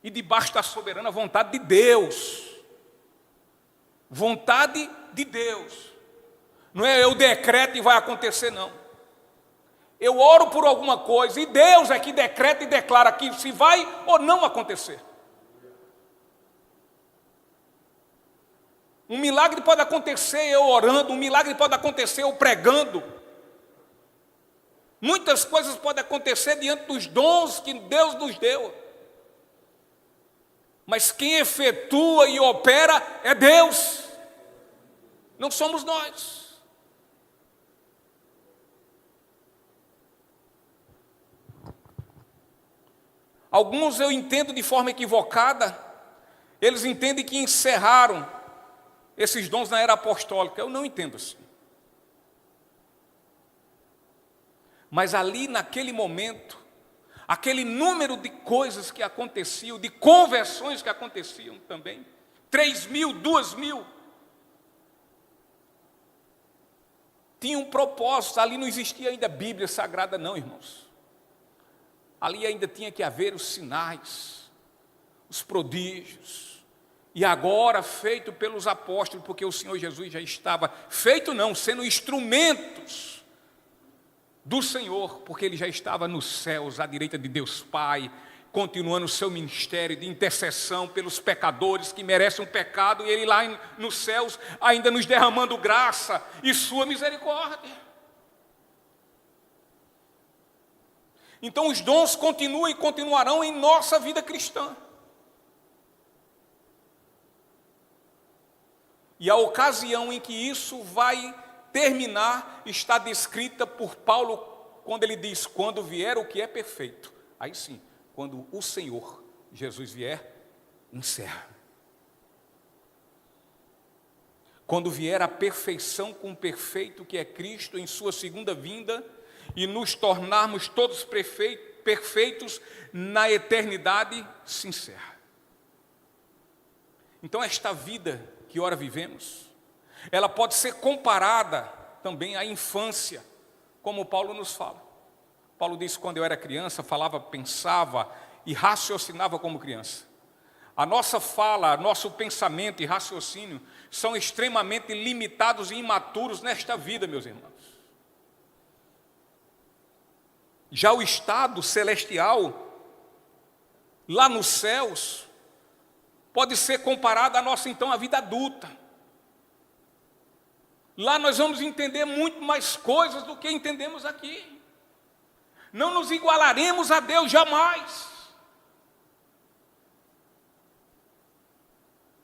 e debaixo da soberana vontade de Deus. Vontade de Deus. Não é eu decreto e vai acontecer, não. Eu oro por alguma coisa e Deus é que decreta e declara que se vai ou não acontecer. Um milagre pode acontecer eu orando, um milagre pode acontecer eu pregando. Muitas coisas podem acontecer diante dos dons que Deus nos deu. Mas quem efetua e opera é Deus. Não somos nós. Alguns eu entendo de forma equivocada, eles entendem que encerraram esses dons na era apostólica. Eu não entendo assim. Mas ali naquele momento, aquele número de coisas que aconteciam, de conversões que aconteciam também, 3.000, 2.000, tinha um propósito. Ali não existia ainda Bíblia Sagrada não, irmãos. Ali ainda tinha que haver os sinais, os prodígios, e agora feito pelos apóstolos, porque o Senhor Jesus já estava, feito não, sendo instrumentos do Senhor, porque Ele já estava nos céus, à direita de Deus Pai, continuando o seu ministério de intercessão pelos pecadores que merecem um pecado, e Ele lá nos céus ainda nos derramando graça e sua misericórdia. Então os dons continuam e continuarão em nossa vida cristã. E a ocasião em que isso vai terminar está descrita por Paulo quando ele diz, quando vier o que é perfeito. Aí sim, quando o Senhor Jesus vier, encerra. Quando vier a perfeição com o perfeito que é Cristo em sua segunda vinda, e nos tornarmos todos perfeitos na eternidade, se encerra. Então esta vida que ora vivemos, ela pode ser comparada também à infância, como Paulo nos fala. Paulo diz, quando eu era criança, falava, pensava e raciocinava como criança. A nossa fala, nosso pensamento e raciocínio são extremamente limitados e imaturos nesta vida, meus irmãos. Já o estado celestial, lá nos céus, pode ser comparado à nossa, então, a vida adulta. Lá nós vamos entender muito mais coisas do que entendemos aqui. Não nos igualaremos a Deus jamais.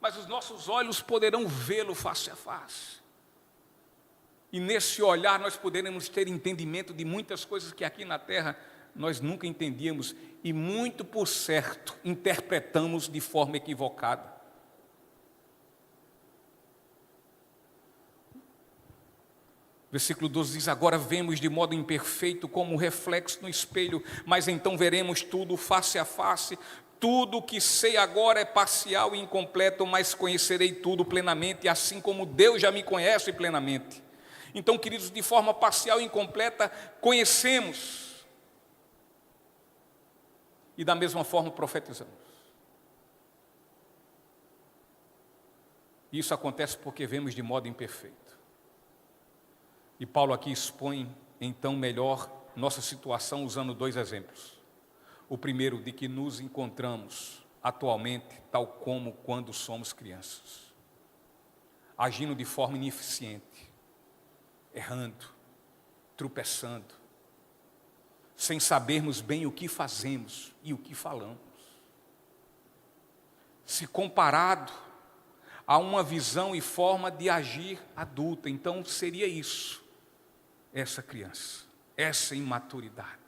Mas os nossos olhos poderão vê-lo face a face. E nesse olhar nós poderemos ter entendimento de muitas coisas que aqui na terra nós nunca entendíamos e muito por certo interpretamos de forma equivocada. Versículo 12 diz, agora vemos de modo imperfeito como um reflexo no espelho, mas então veremos tudo face a face. Tudo o que sei agora é parcial e incompleto, mas conhecerei tudo plenamente, assim como Deus já me conhece plenamente. Então, queridos, de forma parcial e incompleta, conhecemos. e da mesma forma profetizamos. Isso acontece porque vemos de modo imperfeito. E Paulo aqui expõe, então, melhor nossa situação usando 2 exemplos. O primeiro, de que nos encontramos atualmente, tal como quando somos crianças, agindo de forma ineficiente, errando, tropeçando, sem sabermos bem o que fazemos e o que falamos. Se comparado a uma visão e forma de agir adulta, então seria isso, essa criança, essa imaturidade.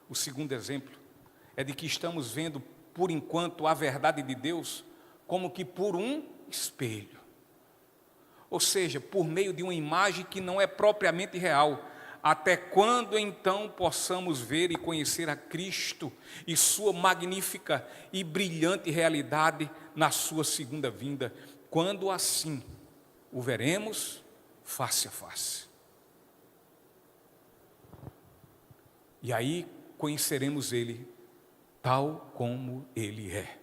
O segundo exemplo é de que estamos vendo, por enquanto, a verdade de Deus como que por um espelho. Ou seja, por meio de uma imagem que não é propriamente real, até quando então possamos ver e conhecer a Cristo e sua magnífica e brilhante realidade na sua segunda vinda, quando assim o veremos face a face. E aí conheceremos Ele tal como Ele é,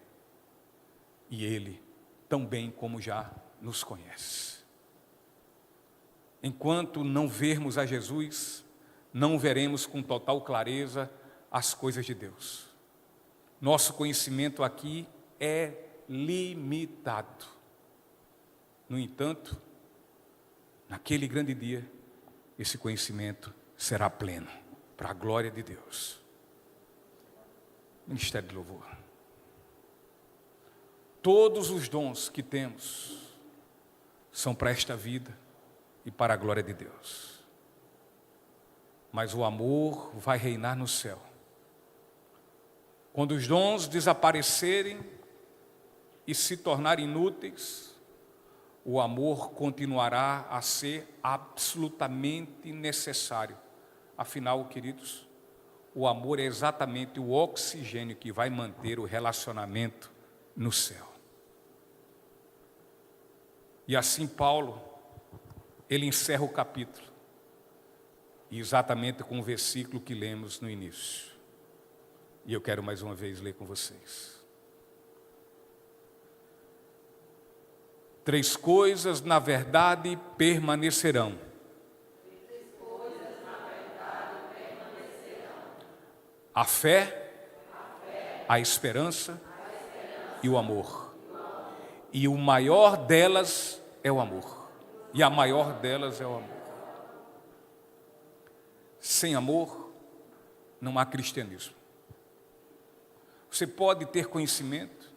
e Ele tão bem como já nos conhece. Enquanto não vermos a Jesus, não veremos com total clareza as coisas de Deus. Nosso conhecimento aqui é limitado. No entanto, naquele grande dia, esse conhecimento será pleno, para a glória de Deus. Ministério de louvor. Todos os dons que temos são para esta vida e para a glória de Deus. Mas o amor vai reinar no céu. Quando os dons desaparecerem e se tornarem inúteis, o amor continuará a ser absolutamente necessário. Afinal, queridos, o amor é exatamente o oxigênio que vai manter o relacionamento no céu. E assim Paulo, ele encerra o capítulo, exatamente com o versículo que lemos no início. E eu quero mais uma vez ler com vocês. 3 coisas, na verdade, permanecerão. A fé, a esperança e o amor. E o maior delas é o amor. E a maior delas é o amor. Sem amor, não há cristianismo. Você pode ter conhecimento,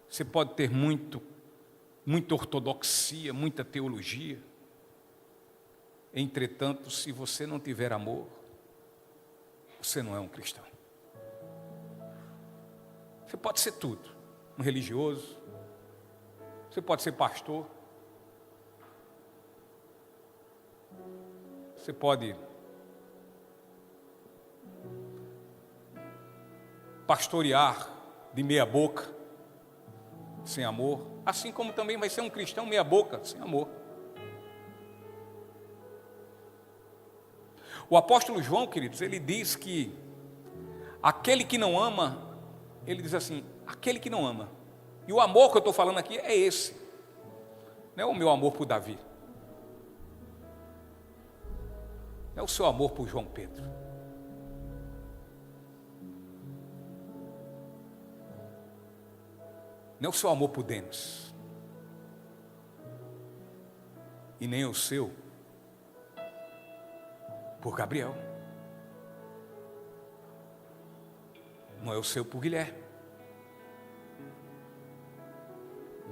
você pode ter muita ortodoxia, muita teologia. Entretanto, se você não tiver amor, você não é um cristão. Você pode ser tudo, um religioso, você pode ser pastor, você pode pastorear de meia boca, sem amor, assim como também vai ser um cristão meia boca, sem amor. O apóstolo João, queridos, ele diz que aquele que não ama, ele diz assim, aquele que não ama. E o amor que eu estou falando aqui é esse. Não é o meu amor por Davi. Não é o seu amor por João Pedro. Não é o seu amor por Denis. E nem o seu por Gabriel. Não é o seu por Guilherme.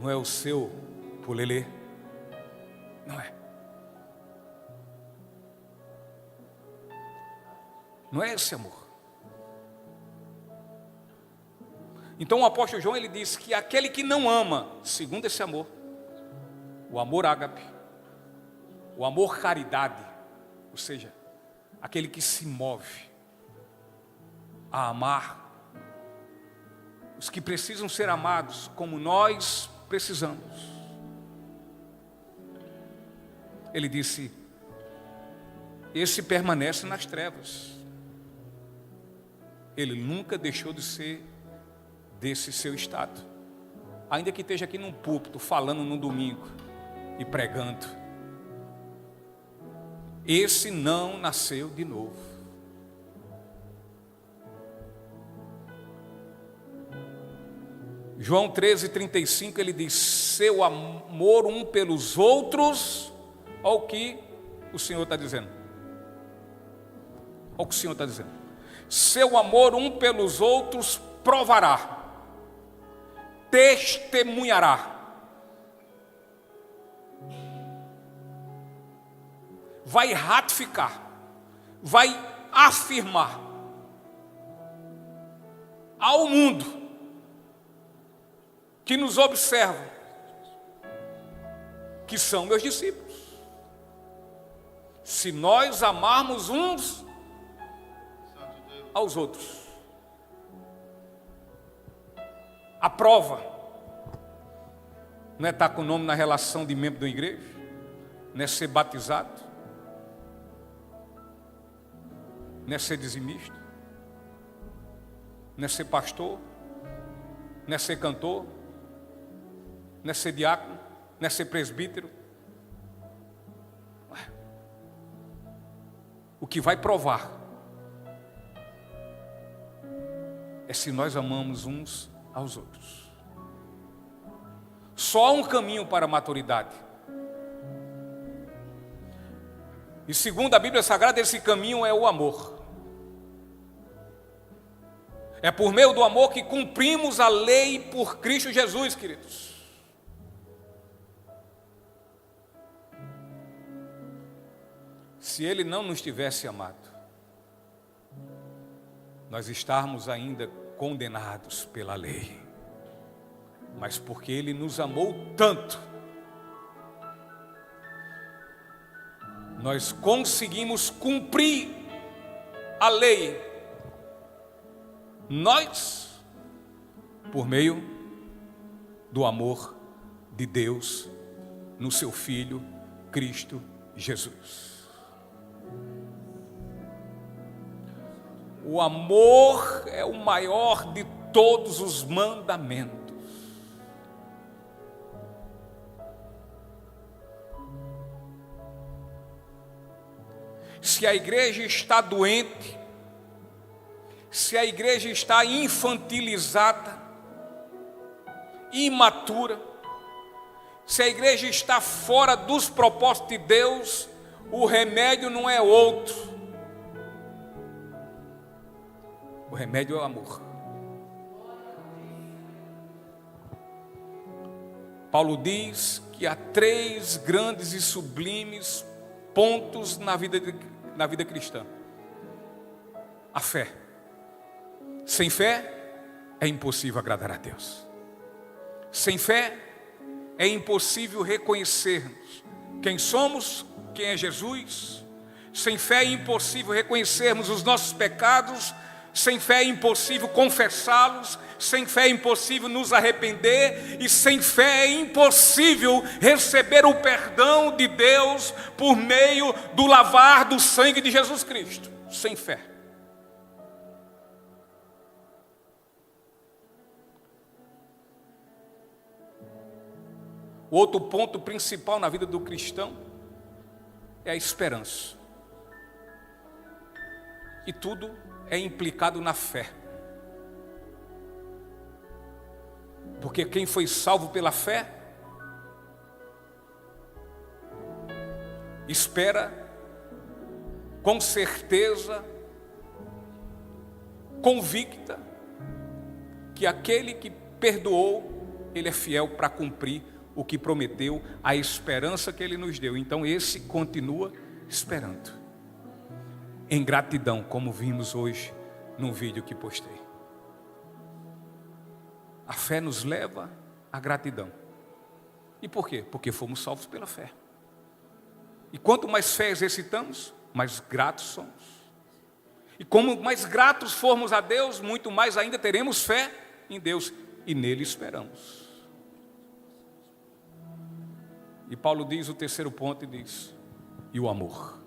Não é o seu por Lelê. Não é. Não é esse amor. Então o apóstolo João, ele diz que aquele que não ama, segundo esse amor, o amor ágape, o amor caridade, ou seja, aquele que se move a amar os que precisam ser amados como nós precisamos. Ele disse, esse permanece nas trevas. ele nunca deixou de ser desse seu estado. Ainda que esteja aqui num púlpito, falando no domingo e pregando. Esse não nasceu de novo. João 13:35, ele diz: seu amor um pelos outros. Olha o que o Senhor está dizendo. Olha o que o Senhor está dizendo. Seu amor um pelos outros provará, testemunhará. Vai ratificar, vai afirmar ao mundo que nos observa que são meus discípulos. Se nós amarmos uns aos outros. A prova não é estar com o nome na relação de membro da igreja, não é ser batizado, não é ser dizimista, não é ser pastor, não é ser cantor, não é ser diácono, não é ser presbítero. O que vai provar é se nós amamos uns aos outros. Só há um caminho para a maturidade. E segundo a Bíblia Sagrada, esse caminho é o amor. É por meio do amor que cumprimos a lei por Cristo Jesus, queridos. Se Ele não nos tivesse amado, nós estávamos ainda condenados pela lei. Mas porque Ele nos amou tanto, nós conseguimos cumprir a lei. Nós, por meio do amor de Deus no seu Filho, Cristo Jesus. O amor é o maior de todos os mandamentos. Se a igreja está doente, se a igreja está infantilizada, imatura, se a igreja está fora dos propósitos de Deus, o remédio não é outro. O remédio é o amor. Paulo diz que há 3 grandes e sublimes pontos na vida cristã. A fé. Sem fé é impossível agradar a Deus. Sem fé é impossível reconhecermos quem somos, quem é Jesus. Sem fé é impossível reconhecermos os nossos pecados. Sem fé é impossível confessá-los. Sem fé é impossível nos arrepender. E sem fé é impossível receber o perdão de Deus por meio do lavar do sangue de Jesus Cristo. Sem fé. O outro ponto principal na vida do cristão é a esperança. E tudo é implicado na fé. Porque quem foi salvo pela fé, espera com certeza, convicta, que aquele que perdoou, ele é fiel para cumprir o que prometeu, a esperança que ele nos deu. Então esse continua esperando, em gratidão, como vimos hoje num vídeo que postei. A fé nos leva à gratidão. E por quê? Porque fomos salvos pela fé. E quanto mais fé exercitamos, mais gratos somos. E como mais gratos formos a Deus, muito mais ainda teremos fé em Deus. E nele esperamos. E Paulo diz o terceiro ponto e diz: e o amor.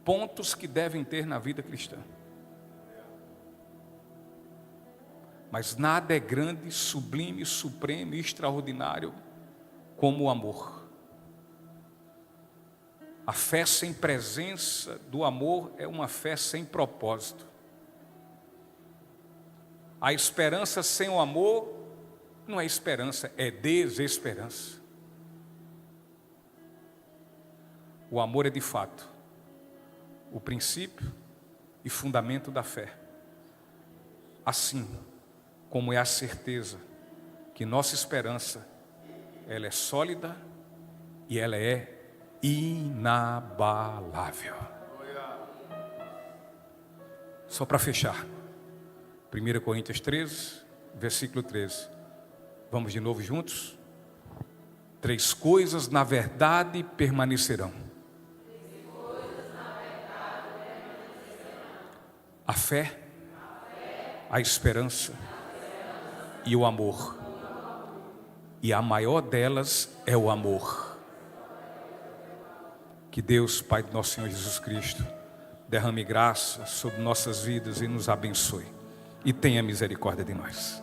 pontos que devem ter na vida cristã. Mas nada é grande, sublime, supremo e extraordinário como o amor. A fé sem presença do amor é uma fé sem propósito. A esperança sem o amor não é esperança, é desesperança. O amor é de fato o princípio e fundamento da fé. Assim como é a certeza que nossa esperança, ela é sólida e ela é inabalável. Só para fechar, 1 Coríntios 13, versículo 13. Vamos de novo juntos? 3 coisas na verdade permanecerão: a fé, a esperança e o amor. E a maior delas é o amor. Que Deus, Pai do nosso Senhor Jesus Cristo, derrame graça sobre nossas vidas e nos abençoe. E tenha misericórdia de nós.